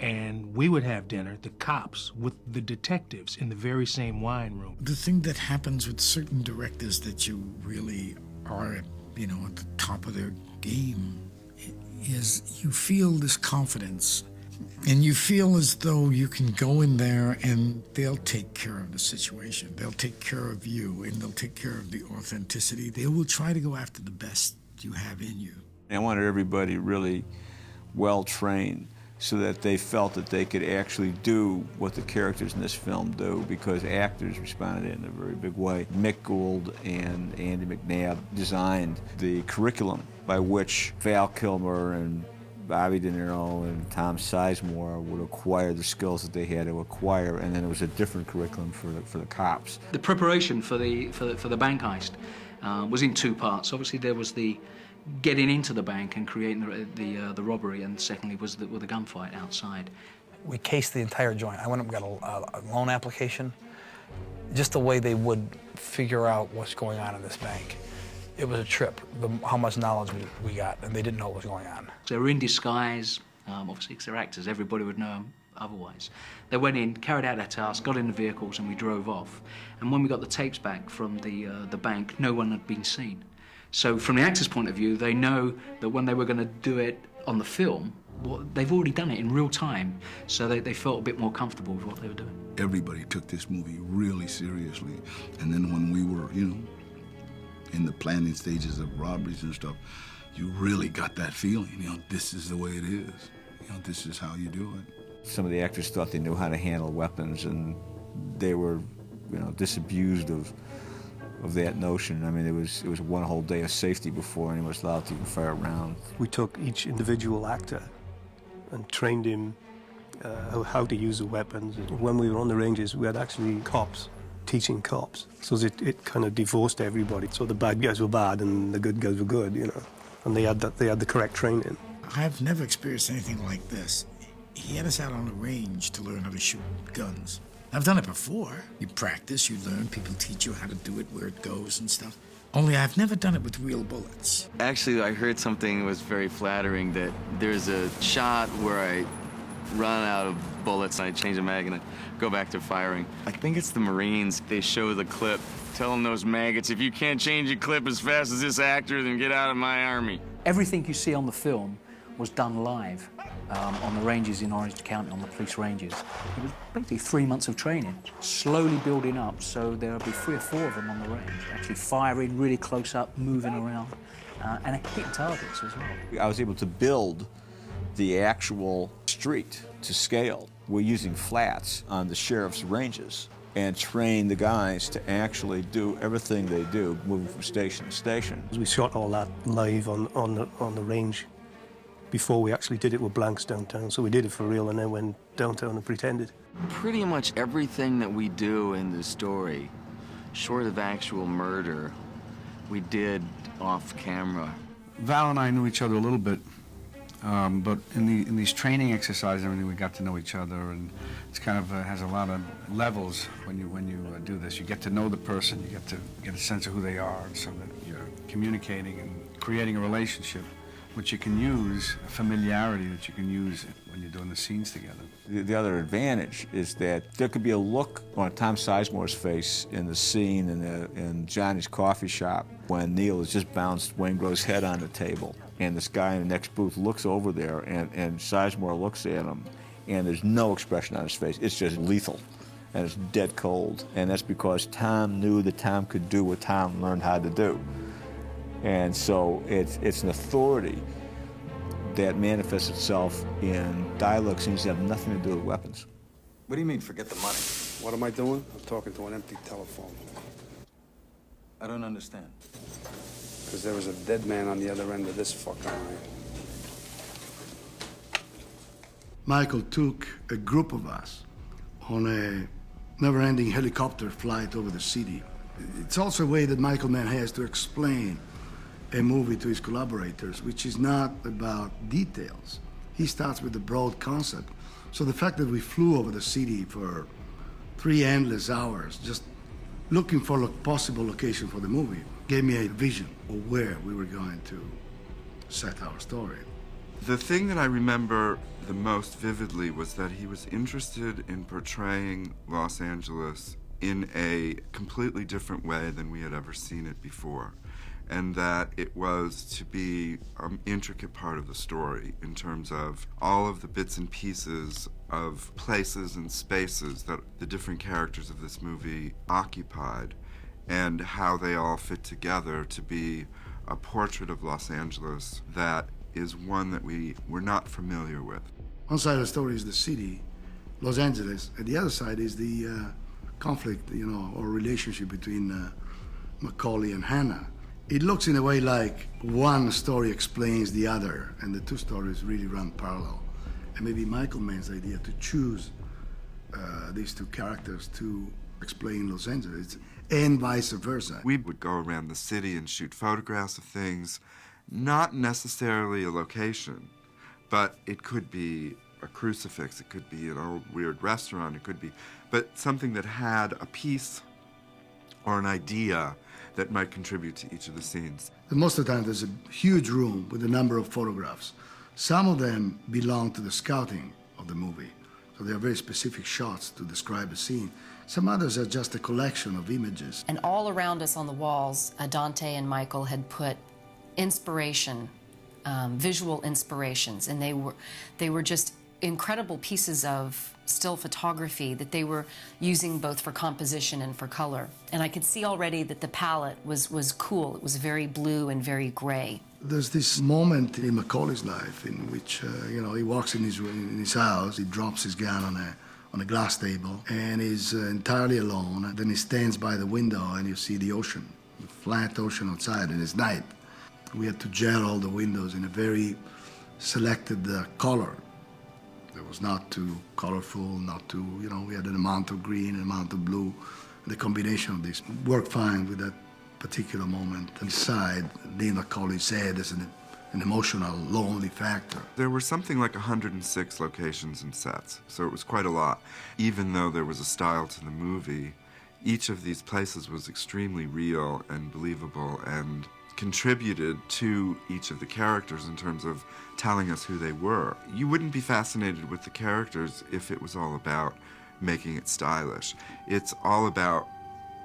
and we would have dinner, the cops, with the detectives in the very same wine room. The thing that happens with certain directors that you really are, you know, at the top of their game is you feel this confidence. And you feel as though you can go in there and they'll take care of the situation. They'll take care of you, and they'll take care of the authenticity. They will try to go after the best you have in you. I wanted everybody really well-trained so that they felt that they could actually do what the characters in this film do, because actors responded in a very big way. Mick Gould and Andy McNabb designed the curriculum by which Val Kilmer and Bobby De Niro and Tom Sizemore would acquire the skills that they had to acquire, and then it was a different curriculum for the cops. The preparation for the bank heist was in two parts. Obviously, there was the getting into the bank and creating the robbery, and secondly was the gunfight outside. We cased the entire joint. I went up and got a loan application, just the way they would figure out what's going on in this bank. It was a trip, how much knowledge we got, and they didn't know what was going on. They were in disguise, obviously because they're actors, everybody would know them otherwise. They went in, carried out their task, got in the vehicles, and we drove off. And when we got the tapes back from the bank, no one had been seen. So from the actor's point of view, they know that when they were going to do it on the film, they've already done it in real time, so they felt a bit more comfortable with what they were doing. Everybody took this movie really seriously, and then when we were, you know, in the planning stages of robberies and stuff, you really got that feeling, you know, this is the way it is. You know, this is how you do it. Some of the actors thought they knew how to handle weapons, and they were, you know, disabused of that notion. I mean, it was one whole day of safety before anyone was allowed to even fire a round. We took each individual actor and trained him how to use the weapons. When we were on the ranges, we had actually cops teaching cops. So it kind of divorced everybody. So the bad guys were bad and the good guys were good, you know. And they had the correct training. I've never experienced anything like this. He had us out on the range to learn how to shoot guns. I've done it before. You practice, you learn, people teach you how to do it, where it goes and stuff. Only I've never done it with real bullets. Actually, I heard something that was very flattering, that there's a shot where I run out of bullets and I change the mag and I go back to firing. I think it's the Marines. They show the clip telling those maggots, if you can't change your clip as fast as this actor, then get out of my army. Everything you see on the film was done live on the ranges in Orange County, on the police ranges. It was basically 3 months of training, slowly building up, so there'll be 3 or 4 of them on the range, actually firing really close up, moving around, and hitting targets as well. I was able to build the actual street to scale. We're using flats on the sheriff's ranges and train the guys to actually do everything they do, moving from station to station. We shot all that live on the range before we actually did it with blanks downtown. So we did it for real and then went downtown and pretended. Pretty much everything that we do in the story, short of actual murder, we did off camera. Val and I knew each other a little bit, but in these training exercises and everything, we got to know each other, and it's kind of has a lot of levels when you do this. You get to know the person, you get to get a sense of who they are, so that you're communicating and creating a relationship, which you can use, a familiarity that you can use when you're doing the scenes together. The other advantage is that there could be a look on Tom Sizemore's face in the scene in Johnny's coffee shop when Neil has just bounced Wayne Grove's head on the table, and this guy in the next booth looks over there, and Sizemore looks at him, and there's no expression on his face. It's just lethal, and it's dead cold, and that's because Tom knew that Tom could do what Tom learned how to do. And so it's an authority that manifests itself in dialogue scenes that have nothing to do with weapons. What do you mean, forget the money? What am I doing? I'm talking to an empty telephone. I don't understand. Because there was a dead man on the other end of this fucking line. Michael took a group of us on a never-ending helicopter flight over the city. It's also a way that Michael Mann has to explain a movie to his collaborators, which is not about details. He starts with the broad concept. So the fact that we flew over the city for 3 endless hours, just looking for a possible location for the movie, gave me a vision of where we were going to set our story. The thing that I remember the most vividly was that he was interested in portraying Los Angeles in a completely different way than we had ever seen it before, and that it was to be an intricate part of the story in terms of all of the bits and pieces of places and spaces that the different characters of this movie occupied, and how they all fit together to be a portrait of Los Angeles that is one that we were not familiar with. One side of the story is the city, Los Angeles, and the other side is the conflict, or relationship between Macaulay and Hannah. It looks in a way like one story explains the other, and the two stories really run parallel. And maybe Michael Mann's idea to choose these two characters to explain Los Angeles, and vice versa. We would go around the city and shoot photographs of things, not necessarily a location, but it could be a crucifix, it could be an old weird restaurant, it could be, but something that had a piece or an idea that might contribute to each of the scenes. And most of the time there's a huge room with a number of photographs. Some of them belong to the scouting of the movie, so they are very specific shots to describe a scene. Some others are just a collection of images. And all around us on the walls, Dante and Michael had put inspiration, visual inspirations, and they were just incredible pieces of still photography that they were using both for composition and for color. And I could see already that the palette was cool. It was very blue and very gray. There's this moment in Macaulay's life in which, he walks in his house, he drops his gun on a glass table, and he's entirely alone. Then he stands by the window and you see the ocean, the flat ocean outside, and it's night. We had to gel all the windows in a very selected color. It was not too colorful, not too, we had an amount of green, an amount of blue. The combination of this worked fine with that particular moment. Inside, Dean Macaulay said there's an emotional, lonely factor. There were something like 106 locations and sets, so it was quite a lot. Even though there was a style to the movie, each of these places was extremely real and believable and contributed to each of the characters in terms of telling us who they were. You wouldn't be fascinated with the characters if it was all about making it stylish. It's all about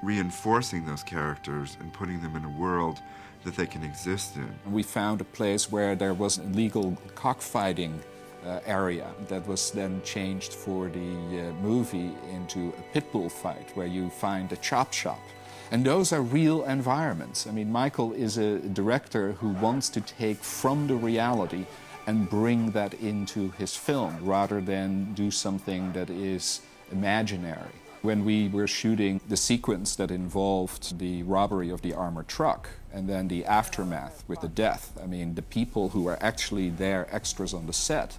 reinforcing those characters and putting them in a world that they can exist in. We found a place where there was a legal cockfighting area that was then changed for the movie into a pit bull fight where you find a chop shop. And those are real environments. I mean, Michael is a director who wants to take from the reality and bring that into his film rather than do something that is imaginary. When we were shooting the sequence that involved the robbery of the armored truck and then the aftermath with the death, I mean, the people who were actually there, extras on the set,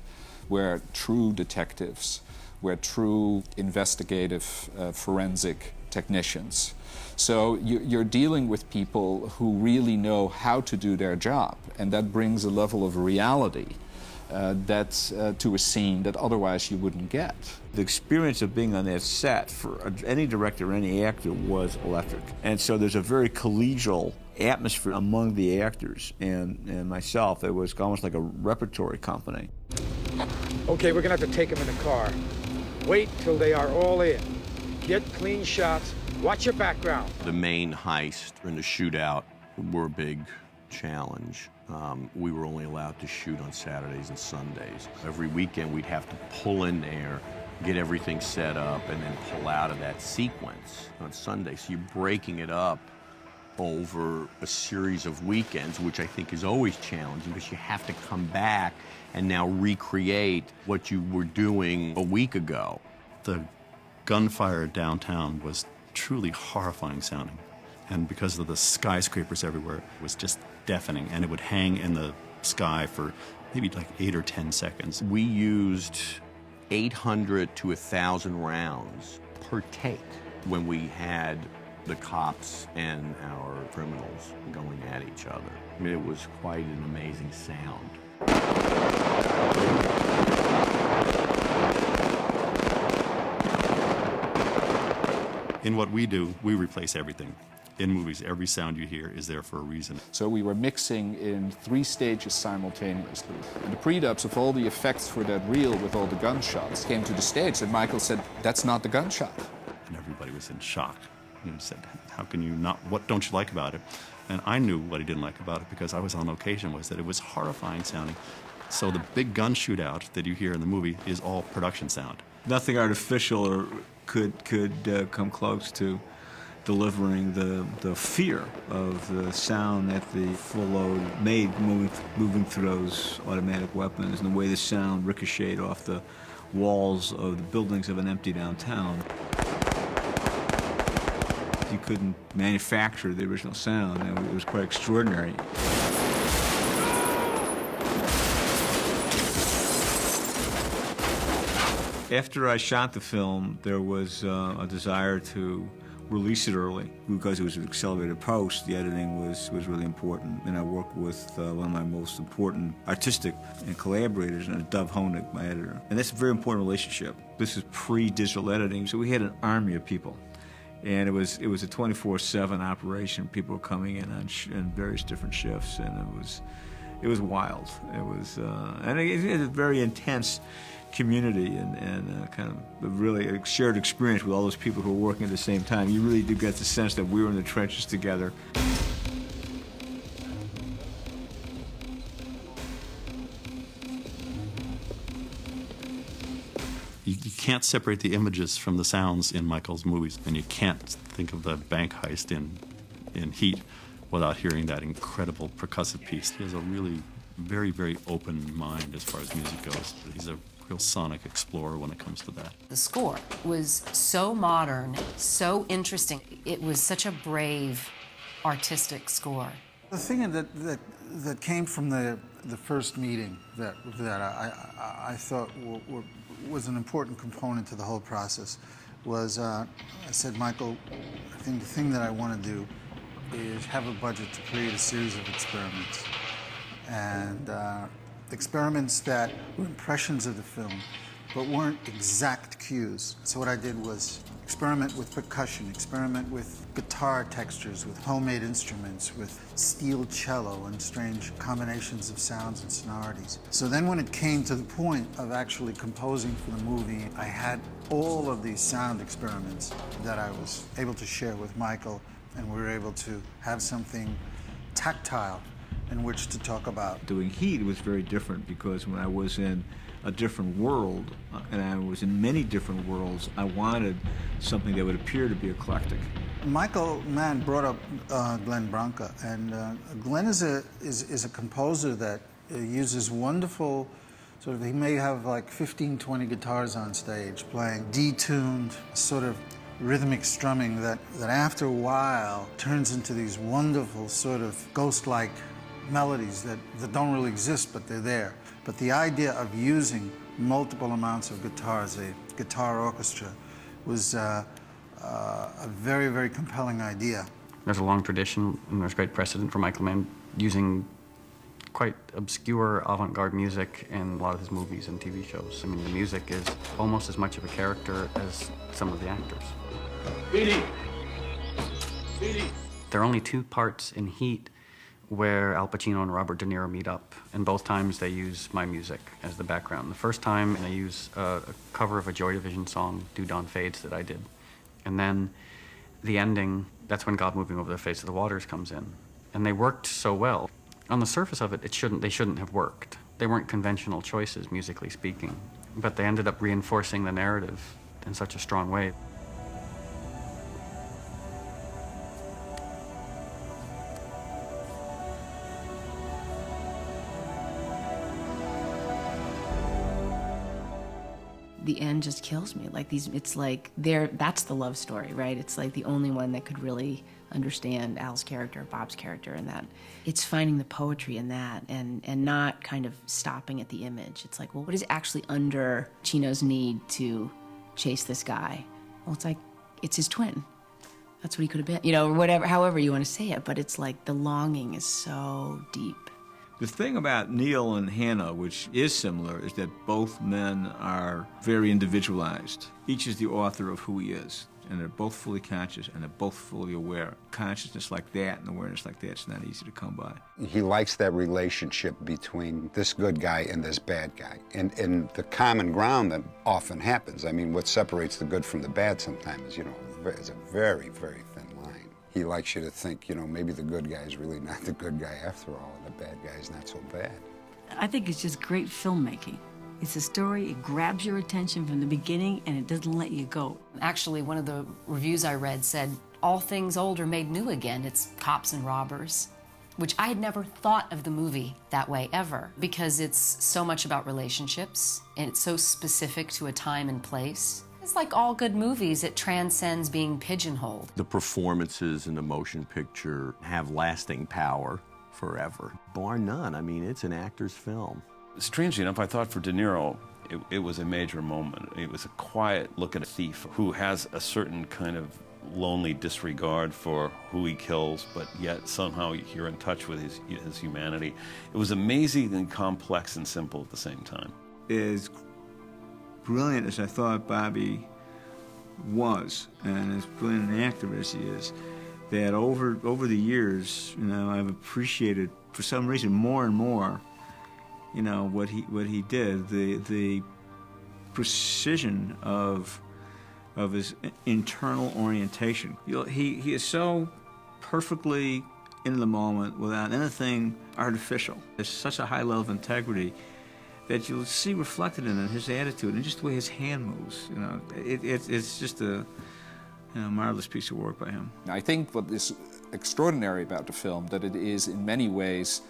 were true detectives, were true investigative forensic technicians. So you're dealing with people who really know how to do their job, and that brings a level of reality to a scene that otherwise you wouldn't get. The experience of being on that set for any director, any actor, was electric. And so there's a very collegial atmosphere among the actors and myself. It was almost like a repertory company. Okay, we're gonna have to take them in the car. Wait till they are all in. Get clean shots. Watch your background. The main heist and the shootout were a big challenge. We were only allowed to shoot on Saturdays and Sundays. Every weekend we'd have to pull in there, get everything set up, and then pull out of that sequence on Sunday. So you're breaking it up over a series of weekends, which I think is always challenging because you have to come back and now recreate what you were doing a week ago. The gunfire downtown was truly horrifying sounding. And because of the skyscrapers everywhere, it was just deafening, and it would hang in the sky for maybe like 8 or 10 seconds. We used 800 to 1,000 rounds per take when we had the cops and our criminals going at each other. I mean, it was quite an amazing sound. In what we do, we replace everything. In movies, every sound you hear is there for a reason. So we were mixing in 3 stages simultaneously. And the pre-dubs of all the effects for that reel with all the gunshots came to the stage, and Michael said, "That's not the gunshot." And everybody was in shock. He said, "How can you not, what don't you like about it?" And I knew what he didn't like about it because I was on location, was that it was horrifying sounding. So the big gun shootout that you hear in the movie is all production sound. Nothing artificial or could come close to delivering the fear of the sound that the full load made moving through those automatic weapons, and the way the sound ricocheted off the walls of the buildings of an empty downtown. You couldn't manufacture the original sound, and it was quite extraordinary. After I shot the film, there was a desire to release it early. Because it was an accelerated post, the editing was really important. And I worked with one of my most important artistic and collaborators, Dov Honig, my editor. And that's a very important relationship. This is pre-digital editing, so we had an army of people. And it was a 24/7 operation. People were coming in on various different shifts, and it was wild. It was and it was a very intense community and kind of a really shared experience with all those people who were working at the same time. You really do get the sense that we were in the trenches together. You can't separate the images from the sounds in Michael's movies, and you can't think of the bank heist in Heat without hearing that incredible percussive piece. He has a really very, very open mind as far as music goes. He's a real sonic explorer when it comes to that. The score was so modern, so interesting. It was such a brave, artistic score. The thing that came from the first meeting that I thought was an important component to the whole process was I said, Michael, I think the thing that I want to do is have a budget to create a series of experiments. And experiments that were impressions of the film, but weren't exact cues. So what I did was experiment with percussion, experiment with guitar textures, with homemade instruments, with steel cello and strange combinations of sounds and sonorities. So then when it came to the point of actually composing for the movie, I had all of these sound experiments that I was able to share with Michael, and we were able to have something tactile in which to talk about. Doing Heat was very different because when I was in a different world, and I was in many different worlds, I wanted something that would appear to be eclectic. Michael Mann brought up Glenn Branca, and Glenn is a composer that uses wonderful, sort of, he may have like 15, 20 guitars on stage playing detuned, sort of rhythmic strumming that after a while turns into these wonderful sort of ghost-like melodies that don't really exist, but they're there. But the idea of using multiple amounts of guitars, a guitar orchestra, was a very, very compelling idea. There's a long tradition, and there's great precedent for Michael Mann using quite obscure avant-garde music in a lot of his movies and TV shows. I mean, the music is almost as much of a character as some of the actors. Beatty! Beatty! There are only 2 parts in Heat where Al Pacino and Robert De Niro meet up, and both times they use my music as the background. The first time they use a cover of a Joy Division song, Do Dawn Fades, that I did. And then the ending, that's when God Moving Over the Face of the Waters comes in. And they worked so well. On the surface of it, they shouldn't have worked. They weren't conventional choices, musically speaking, but they ended up reinforcing the narrative in such a strong way. The end just kills me. Like it's like that's the love story, right? It's like the only one that could really understand Al's character, Bob's character, and that it's finding the poetry in that and not kind of stopping at the image. It's like, well, what is actually under Chino's need to chase this guy? Well, it's like, it's his twin. That's what he could have been, you know, or whatever, however you want to say it, but it's like the longing is so deep. The thing about Neil and Hannah, which is similar, is that both men are very individualized. Each is the author of who he is. and they're both fully conscious, and they're both fully aware. Consciousness like that and awareness like that's not easy to come by. He likes that relationship between this good guy and this bad guy, and the common ground that often happens. I mean, what separates the good from the bad sometimes, you know, is a very, very thin line. He likes you to think, you know, maybe the good guy is really not the good guy after all, and the bad guy is not so bad. I think it's just great filmmaking. It's a story, it grabs your attention from the beginning, and it doesn't let you go. Actually, one of the reviews I read said, all things old are made new again. It's cops and robbers, which I had never thought of the movie that way ever, because it's so much about relationships, and it's so specific to a time and place. It's like all good movies, it transcends being pigeonholed. The performances in the motion picture have lasting power forever, bar none. I mean, it's an actor's film. Strangely enough, I thought for De Niro, it was a major moment. It was a quiet look at a thief who has a certain kind of lonely disregard for who he kills, but yet somehow you're in touch with his humanity. It was amazing and complex and simple at the same time. As brilliant as I thought Bobby was, and as brilliant an actor as he is, that over the years, you know, I've appreciated for some reason more and more, you know, what he did, the precision of his internal orientation. He is so perfectly in the moment without anything artificial. There's such a high level of integrity that you'll see reflected in his attitude and just the way his hand moves. You know, it's just a marvelous piece of work by him. I think what is extraordinary about the film, that it is in many ways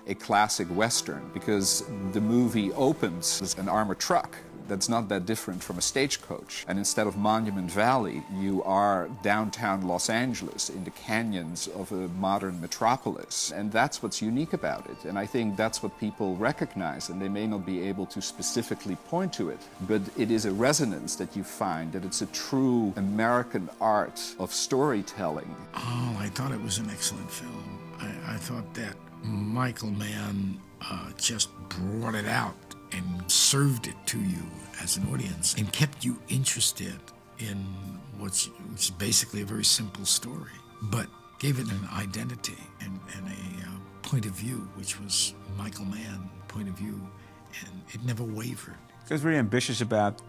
a classic Western, because the movie opens as an armored truck that's not that different from a stagecoach. And instead of Monument Valley, you are downtown Los Angeles in the canyons of a modern metropolis. And that's what's unique about it. And I think that's what people recognize, and they may not be able to specifically point to it, but it is a resonance that you find, that it's a true American art of storytelling. Oh, I thought it was an excellent film. I thought that Michael Mann just brought it out and served it to you as an audience and kept you interested in which is basically a very simple story, but gave it an identity and a point of view, which was Michael Mann point of view, and it never wavered. I was very ambitious about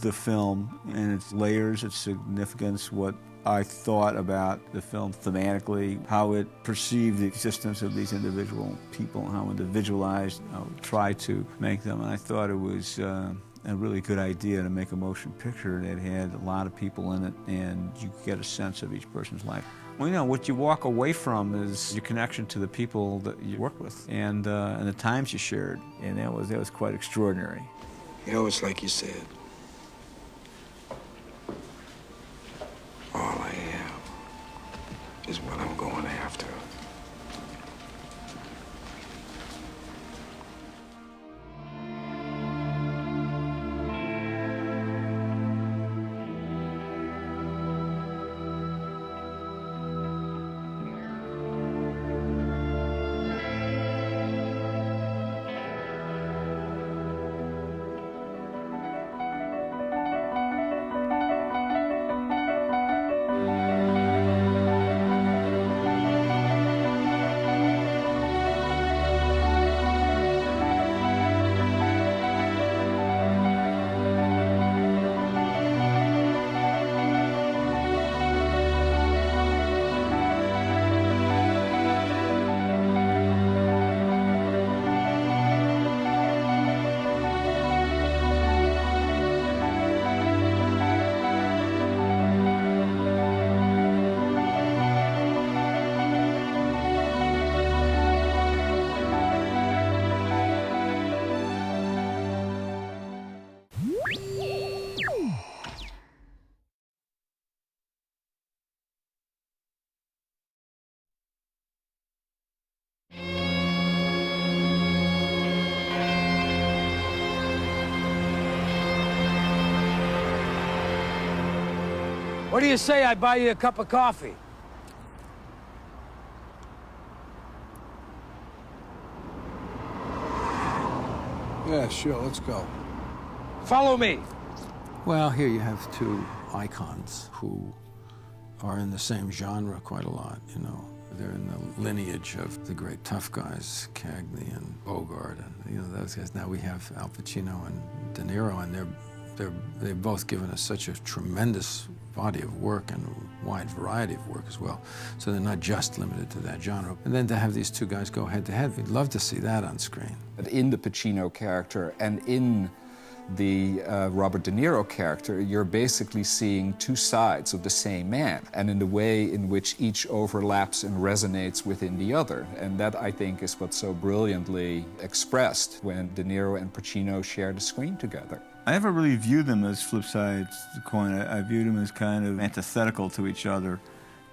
the film and its layers, its significance, what I thought about the film thematically, how it perceived the existence of these individual people, how individualized, how it tried to make them. And I thought it was a really good idea to make a motion picture that had a lot of people in it, and you get a sense of each person's life. Well, you know, what you walk away from is your connection to the people that you work with and the times you shared, and that was quite extraordinary. You know, it's like you said. All I am is what I'm going after. What do you say I buy you a cup of coffee? Yeah, sure, let's go. Follow me. Well, here you have two icons who are in the same genre quite a lot, you know. They're in the lineage of the great tough guys, Cagney and Bogart, and you know those guys. Now we have Al Pacino and De Niro, and they've both given us such a tremendous body of work and a wide variety of work as well. So they're not just limited to that genre. And then to have these two guys go head to head, we'd love to see that on screen. But in the Pacino character and in the Robert De Niro character, you're basically seeing two sides of the same man, and in the way in which each overlaps and resonates within the other. And that, I think, is what's so brilliantly expressed when De Niro and Pacino share the screen together. I never really viewed them as flip sides of the coin. I viewed them as kind of antithetical to each other,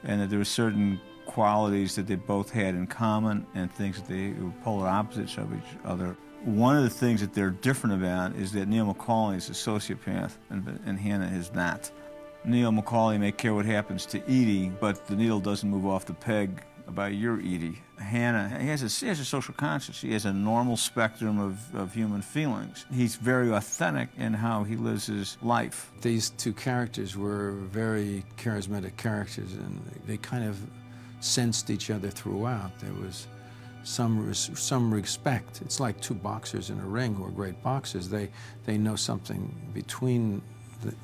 and that there were certain qualities that they both had in common and things that they were polar opposites of each other. One of the things that they're different about is that Neil McCauley is a sociopath and Hannah is not. Neil McCauley may care what happens to Edie, but the needle doesn't move off the peg about your Edie. Hannah has a social conscience. He has a normal spectrum of human feelings. He's very authentic in how he lives his life. These two characters were very charismatic characters, and they kind of sensed each other throughout. There was some respect. It's like two boxers in a ring who are great boxers. They know something between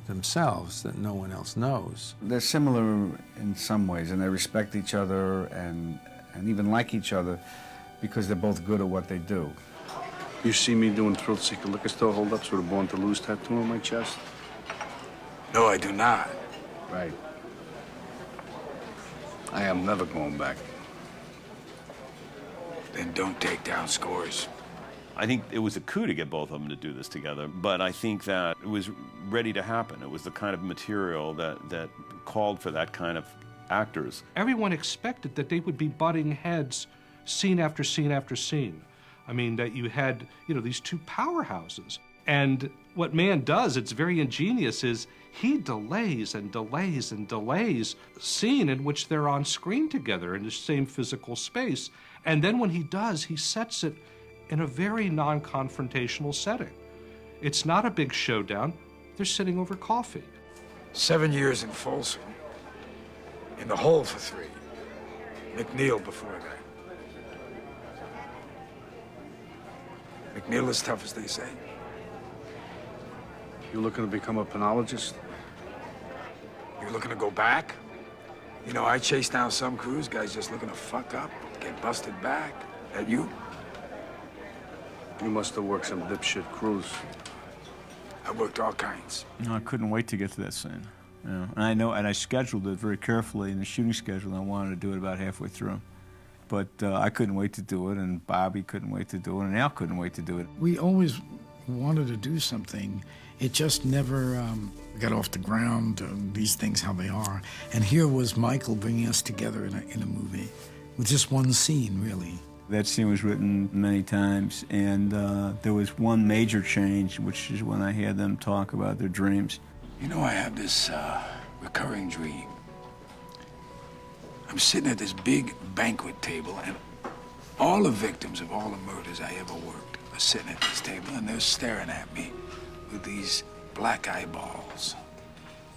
themselves that no one else knows. They're similar in some ways, and they respect each other and even like each other because they're both good at what they do. You see me doing thrill seeker liquor store holdups with a Born to Lose tattoo on my chest? No, I do not. Right. I am never going back. Then don't take down scores. I think it was a coup to get both of them to do this together, but I think that it was ready to happen. It was the kind of material that called for that kind of actors. Everyone expected that they would be butting heads scene after scene after scene. I mean, that you had, you know, these two powerhouses. And what Mann does, it's very ingenious, is he delays and delays and delays a scene in which they're on screen together in the same physical space. And then when he does, he sets it in a very non-confrontational setting. It's not a big showdown. They're sitting over coffee. 7 years in Folsom. In the hole for 3. McNeil before that. McNeil is tough, as they say. You looking to become a penologist? You looking to go back? You know, I chase down some cruise guys just looking to fuck up, get busted back. That you? You must have worked some dipshit cruise. I worked all kinds. No, I couldn't wait to get to that scene. You know, and I scheduled it very carefully in the shooting schedule. I wanted to do it about halfway through. But I couldn't wait to do it, and Bobby couldn't wait to do it, and Al couldn't wait to do it. We always wanted to do something. It just never got off the ground, these things how they are. And here was Michael bringing us together in a movie with just one scene, really. That scene was written many times, and there was one major change, which is when I had them talk about their dreams. You know, I have this recurring dream. I'm sitting at this big banquet table, and all the victims of all the murders I ever worked are sitting at this table, and they're staring at me with these black eyeballs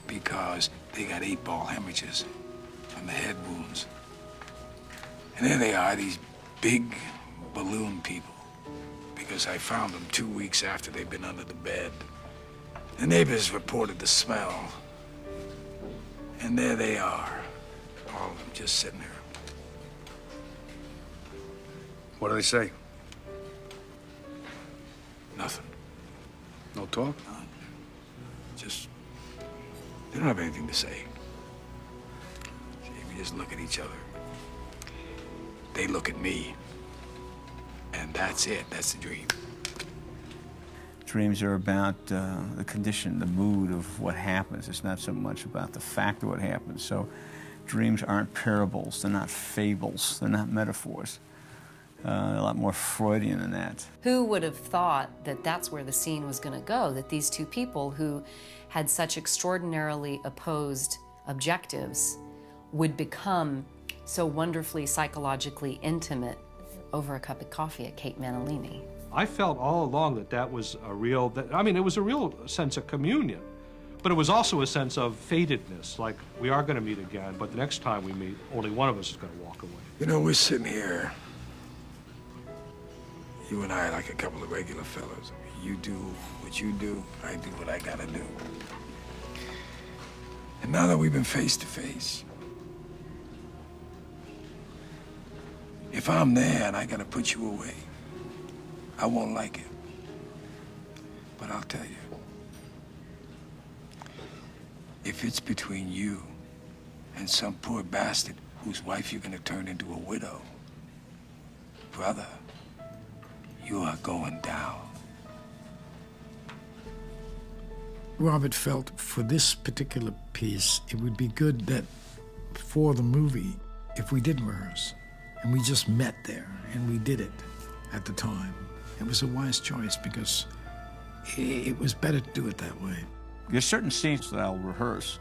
because they got 8-ball hemorrhages from the head wounds. And there they are, these big balloon people, because I found them 2 weeks after they'd been under the bed. The neighbors reported the smell, and there they are, all of them just sitting there. What do they say? Nothing. No talk? None. Just, they don't have anything to say. See, we just look at each other. They look at me, and that's it. That's the dream. Dreams are about the condition, the mood of what happens. It's not so much about the fact of what happens. So dreams aren't parables. They're not fables. They're not metaphors. They're a lot more Freudian than that. Who would have thought that that's where the scene was going to go, that these two people who had such extraordinarily opposed objectives would become so wonderfully psychologically intimate over a cup of coffee at Kate Manalini. I felt all along that that was a real, it was a real sense of communion But it was also a sense of fatedness, like we are going to meet again, but the next time we meet, only one of us is going to walk away. You know, we're sitting here, you and I, like a couple of regular fellas. You do what you do, I do what I gotta do. And now that we've been face to face, if I'm there and I gotta put you away, I won't like it. But I'll tell you, if it's between you and some poor bastard whose wife you're gonna turn into a widow, brother, you are going down. Robert felt for this particular piece, it would be good that for the movie, if we didn't rehearse, and we just met there, and we did it at the time. It was a wise choice because it was better to do it that way. There's certain scenes that I'll rehearse,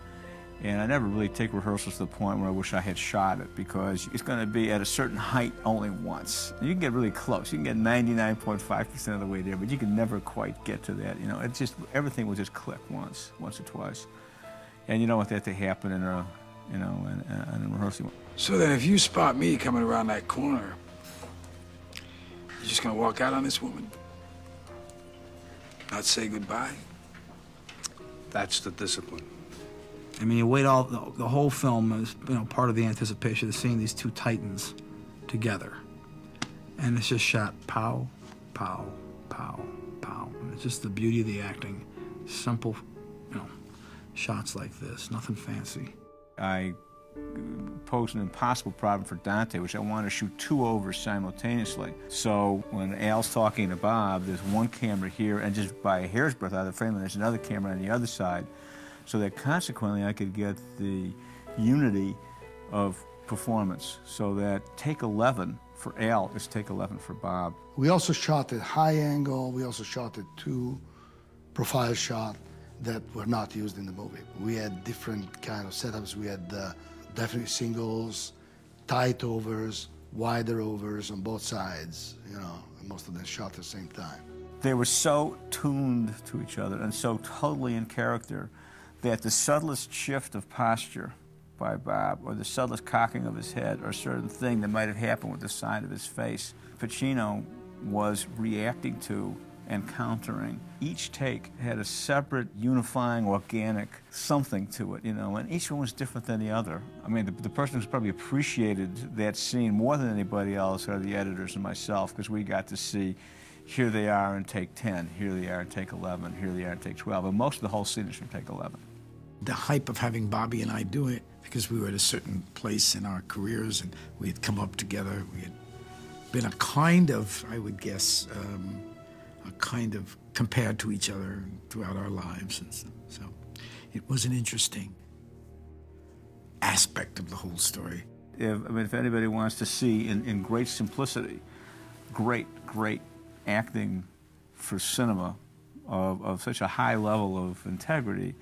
and I never really take rehearsals to the point where I wish I had shot it, because it's going to be at a certain height only once. You can get really close. You can get 99.5% of the way there, but you can never quite get to that. You know, it just, everything will just click once or twice. And you don't want that to happen in a, you know, in a rehearsal. So then if you spot me coming around that corner, you're just gonna walk out on this woman? Not say goodbye? That's the discipline. I mean, you wait all the whole film is, you know, part of the anticipation of seeing these two titans together, and it's just shot pow, pow, pow, pow. And it's just the beauty of the acting, simple, you know, shots like this, nothing fancy. I posed an impossible problem for Dante, which I wanted to shoot 2 overs simultaneously. So when Al's talking to Bob, there's one camera here, and just by a hair's breadth out of the frame, and there's another camera on the other side, so that consequently I could get the unity of performance, so that take 11 for Al is take 11 for Bob. We also shot at high angle. We also shot at 2 profile shots that were not used in the movie. We had different kind of setups. We had definitely singles, tight overs, wider overs on both sides, you know, and most of them shot at the same time. They were so tuned to each other and so totally in character that the subtlest shift of posture by Bob, or the subtlest cocking of his head, or a certain thing that might have happened with the side of his face, Pacino was reacting to and countering. Each take had a separate, unifying, organic something to it, you know, and each one was different than the other. I mean, the person who's probably appreciated that scene more than anybody else are the editors and myself, because we got to see, here they are in take 10, here they are in take 11, here they are in take 12, and most of the whole scene is from take 11. The hype of having Bobby and I do it, because we were at a certain place in our careers and we had come up together, we had been a kind of, I would guess, a kind of compared to each other throughout our lives. And so it was an interesting aspect of the whole story. If anybody wants to see in great simplicity, great acting for cinema of such a high level of integrity,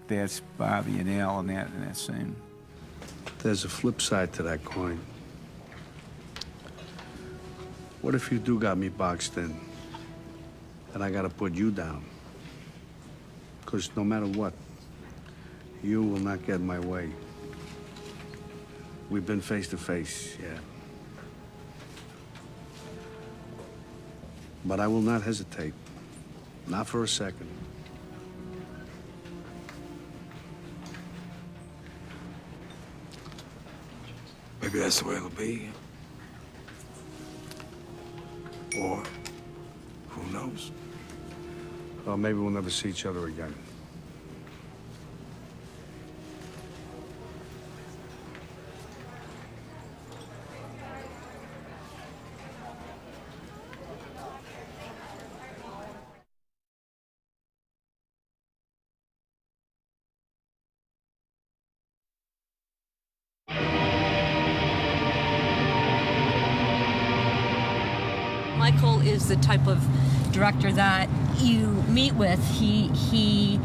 that's Bobby and Al in that scene. There's a flip side to that coin. What if you do got me boxed in, and I gotta put you down? Because no matter what, you will not get in my way. We've been face to face, yeah. But I will not hesitate, not for a second. Maybe that's the way it'll be. Or, who knows? Well, maybe we'll never see each other again. Michael is the type of director that you meet with. He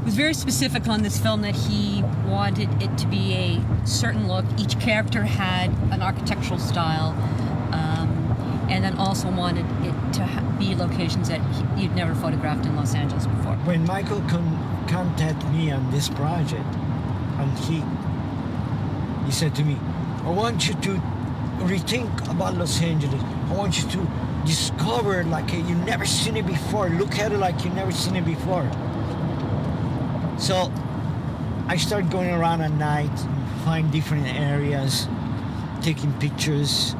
was very specific on this film that he wanted it to be a certain look. Each character had an architectural style, and then also wanted it to be locations that you'd never photographed in Los Angeles before. When Michael contacted me on this project, and he said to me, I want you to rethink about Los Angeles. I want you to discover like you've never seen it before. Look at it like you've never seen it before. So I started going around at night, find different areas, taking pictures,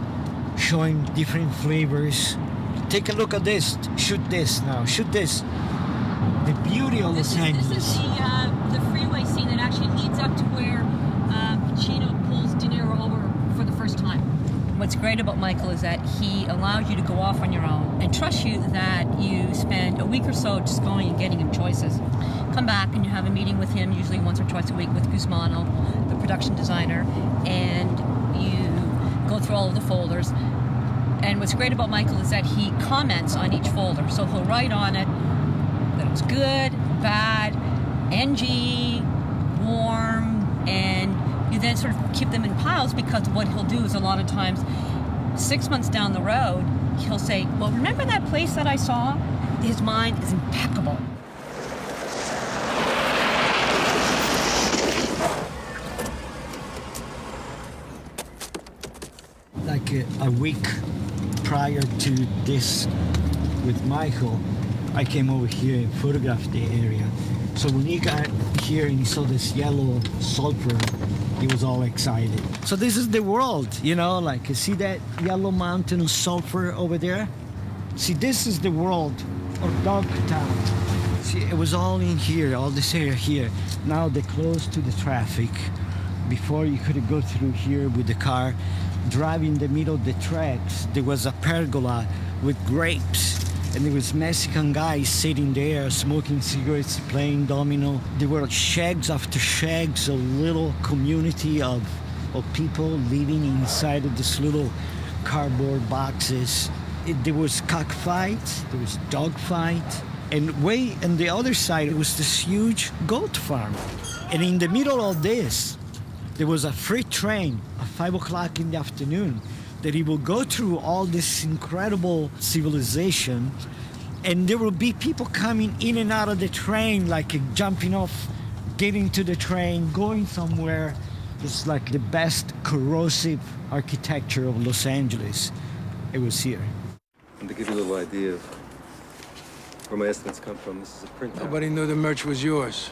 showing different flavors. Take a look at this. Shoot this now. Shoot this. The beauty of Los Angeles. This is the freeway scene that actually leads up to where Pacino pulls De Niro over for the first time. What's great about Michael is that he allows you to go off on your own and trusts you that you spend a week or so just going and getting him choices. Come back and you have a meeting with him, usually once or twice a week with Guzmano, the production designer, and you go through all of the folders. And what's great about Michael is that he comments on each folder. So he'll write on it that it was good, bad, NG, warm, and you then sort of keep them in piles, because what he'll do is a lot of times 6 months down the road, he'll say, well, remember that place that I saw? His mind is impeccable. Like a week prior to this with Michael, I came over here and photographed the area. So when he got here and he saw this yellow sulfur, he was all excited. So this is the world, you know, like you see that yellow mountain of sulfur over there? See, this is the world of Dogtown. See, it was all in here, all this area here. Now they're closed to the traffic. Before you could go through here with the car. Driving in the middle of the tracks, there was a pergola with grapes, and there was Mexican guys sitting there smoking cigarettes, playing domino. There were shags after shags, a little community of people living inside of this little cardboard boxes. There was cockfights, there was dogfight, and way on the other side, it was this huge goat farm. And in the middle of this, there was a freight train at 5 o'clock in the afternoon that he will go through all this incredible civilization, and there will be people coming in and out of the train, like jumping off, getting to the train, going somewhere. It's like the best corrosive architecture of Los Angeles. It was here. And to give you a little idea of where my estimates come from, this is a printout. Nobody knew the merch was yours.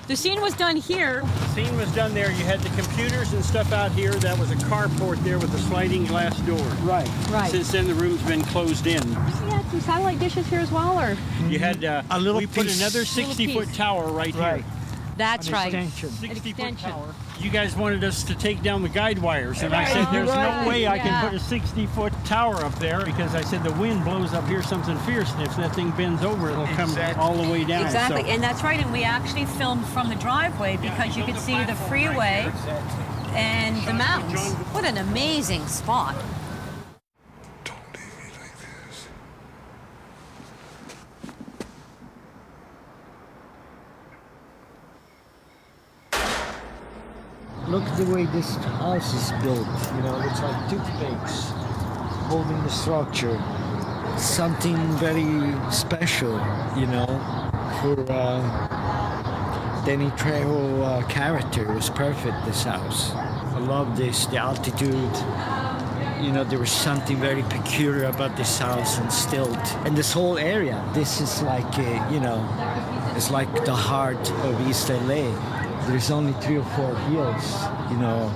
The scene was done here. The scene was done there. You had the computers and stuff out here. That was a carport there with a sliding glass door. Right. Right. Since then, the room's been closed in. You had some satellite dishes here as well, or? You had a little we put piece. another 60-foot tower right here. That's An right. extension. 60-foot tower. You guys wanted us to take down the guide wires, and I said, there's no way I can put a 60-foot tower up there, because I said the wind blows up here something fierce, and if that thing bends over, it'll come all the way down. Exactly, So, and that's right, and we actually filmed from the driveway because you could see the freeway and the mountains. What an amazing spot. Look at the way this house is built. You know, it's like toothpicks holding the structure. Something very special, you know, for Danny Trejo character. It was perfect, this house. I love this, the altitude. You know, there was something very peculiar about this house and stilt. And this whole area, this is like, you know, it's like the heart of East LA. There's only 3 or 4 hills, you know,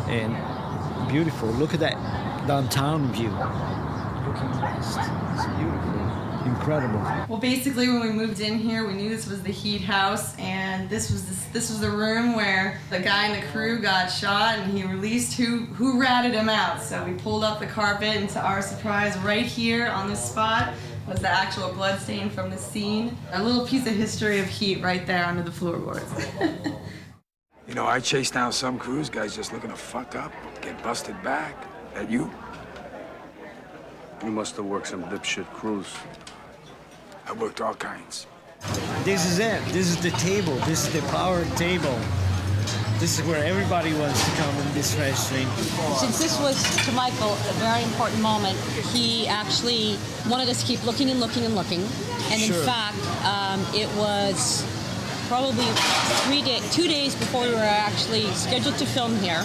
and beautiful. Look at that downtown view. Looking west, it's beautiful, incredible. Well, basically, when we moved in here, we knew this was the Heat house, and this was the room where the guy in the crew got shot, and he released who ratted him out. So we pulled up the carpet, and to our surprise, right here on this spot was the actual blood stain from the scene. A little piece of history of Heat right there under the floorboards. You know, I chased down some cruise guys just looking to fuck up, get busted back. That you? You must have worked some dipshit cruise. I worked all kinds. This is it. This is the table. This is the power table. This is where everybody wants to come in this restaurant. Since this was, to Michael, a very important moment, he actually wanted us to keep looking and looking and looking. And Sure. in fact, it was probably 2 days before we were actually scheduled to film here.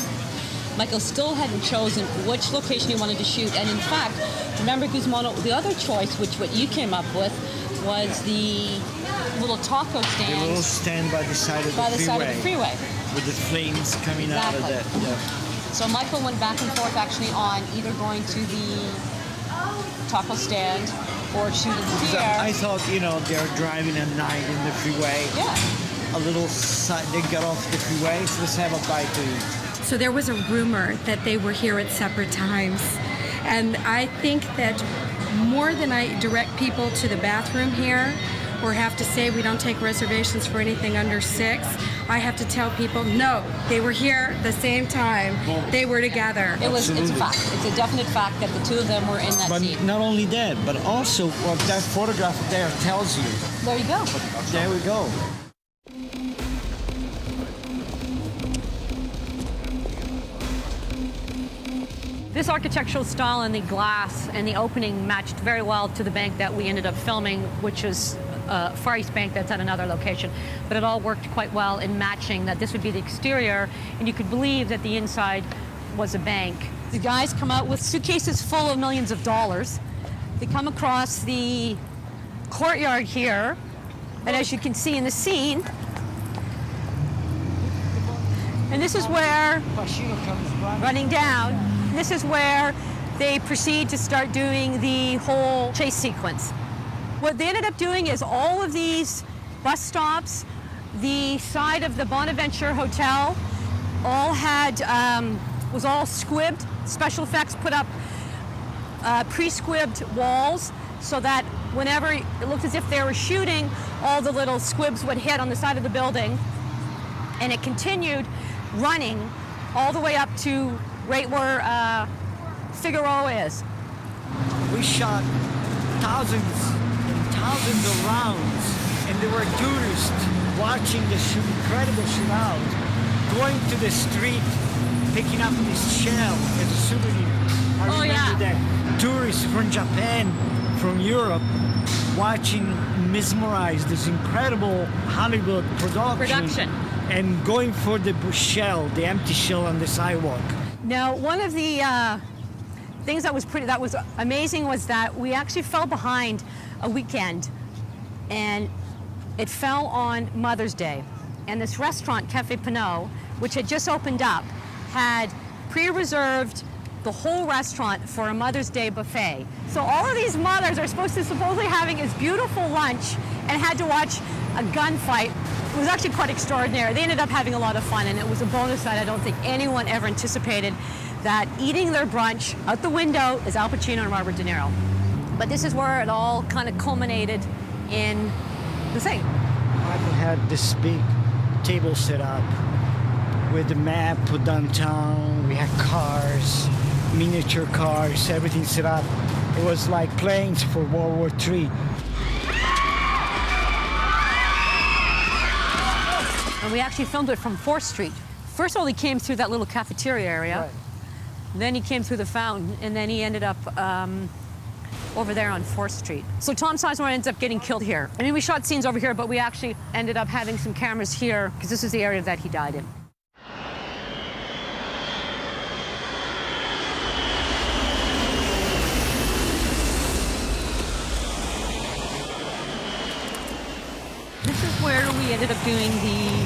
Michael still hadn't chosen which location he wanted to shoot. And in fact, remember, Guzmano, the other choice, which what you came up with, was the little taco stand. The little stand by the side of the by the freeway. side of the freeway. With the flames coming out of that. So Michael went back and forth actually on either going to the taco stand or shooting here. I thought, they're driving at night in the freeway. Yeah. A little side, they got off the freeway, so let's have a bite to eat. So there was a rumor that they were here at separate times. And I think that more than I direct people to the bathroom here or have to say we don't take reservations for anything under 6, I have to tell people, no, they were here the same time. They were together. It's a fact. It's a definite fact that the two of them were in that But scene. not only that, but also what that photograph there tells you. There you go. There we go. This architectural style and the glass and the opening matched very well to the bank that we ended up filming, which is Far East Bank that's at another location. But it all worked quite well in matching that this would be the exterior, and you could believe that the inside was a bank. The guys come out with suitcases full of millions of dollars. They come across the courtyard here, and as you can see in the scene, and this is where, running down, this is where they proceed to start doing the whole chase sequence. What they ended up doing is all of these bus stops, the side of the Bonaventure Hotel, all had, was all squibbed, special effects put up pre-squibbed walls so that whenever it looked as if they were shooting, all the little squibs would hit on the side of the building. And it continued running all the way up to right where Figueroa is. We shot thousands and thousands of rounds, and there were tourists watching the incredible shootout, going to the street, picking up this shell as a souvenir. I remember that tourists from Japan, from Europe, watching, mesmerized this incredible Hollywood production. And going for the shell, the empty shell on the sidewalk. Now, one of the things that was amazing was that we actually fell behind a weekend, and it fell on Mother's Day. And this restaurant, Cafe Pinot, which had just opened up, had pre-reserved the whole restaurant for a Mother's Day buffet. So all of these mothers are supposedly having this beautiful lunch and had to watch a gunfight. It was actually quite extraordinary. They ended up having a lot of fun, and it was a bonus that I don't think anyone ever anticipated, that eating their brunch out the window is Al Pacino and Robert De Niro. But this is where it all kind of culminated in the thing. Michael had this big table set up with the map put downtown. We had cars, miniature cars, everything set up. It was like planes for World War III. And we actually filmed it from 4th Street. First of all, he came through that little cafeteria area. Right. Then he came through the fountain, and then he ended up over there on 4th Street. So Tom Sizemore ends up getting killed here. I mean, we shot scenes over here, but we actually ended up having some cameras here, because this is the area that he died in. This is where we ended up doing the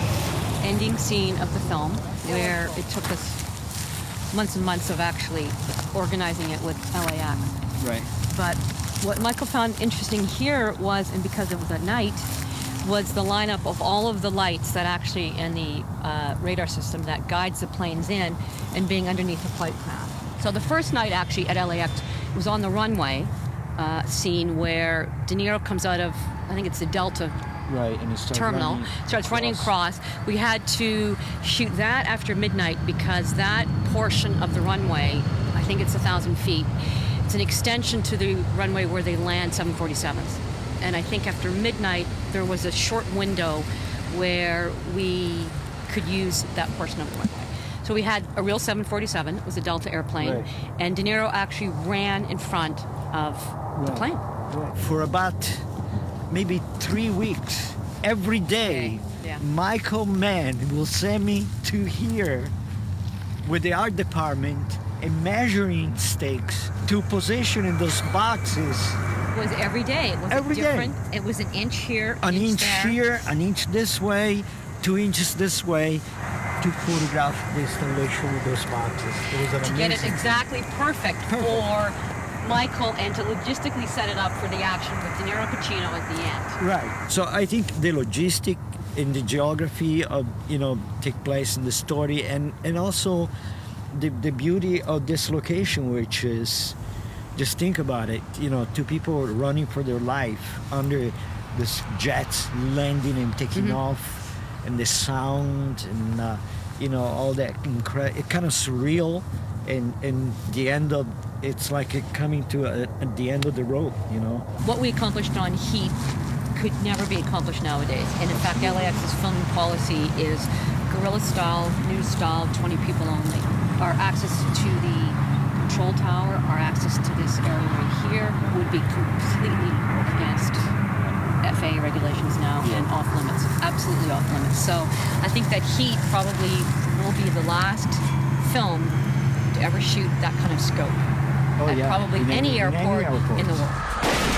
ending scene of the film, where it took us months and months of actually organizing it with LAX. Right. But what Michael found interesting here was, and because it was at night, was the lineup of all of the lights that actually, and the radar system that guides the planes in, and being underneath the flight path. So the first night actually at LAX was on the runway scene where De Niro comes out of, I think it's the Delta and terminal, starts running across. We had to shoot that after midnight because that portion of the runway, I think it's 1,000 feet, it's an extension to the runway where they land 747s. And I think after midnight, there was a short window where we could use that portion of the runway. So we had a real 747, it was a Delta airplane, and De Niro actually ran in front of the plane. For about maybe 3 weeks, every day, Yeah. Michael Mann will send me to here with the art department and measuring stakes to position in those boxes. It was every day. It was Every day. different. It was an inch here, An inch there. here, an inch this way, 2 inches this way, to photograph the installation with those boxes. It was an To get it amazing- exactly perfect for Michael and to logistically set it up for the action with De Niro Pacino at the end. Right. So I think the logistic and the geography of take place in the story, and also the beauty of this location, which is, just think about it, two people running for their life under this jets landing and taking off, and the sound and all that it kind of surreal, and the end of it's like it coming to at the end of the road. What we accomplished on Heat could never be accomplished nowadays. And in fact, LAX's filming policy is guerrilla style, news style, 20 people only. Our access to the control tower, our access to this area right here would be completely against FAA regulations now and off limits, absolutely off limits. So I think that Heat probably will be the last film to ever shoot that kind of scope at probably in any airport in the world.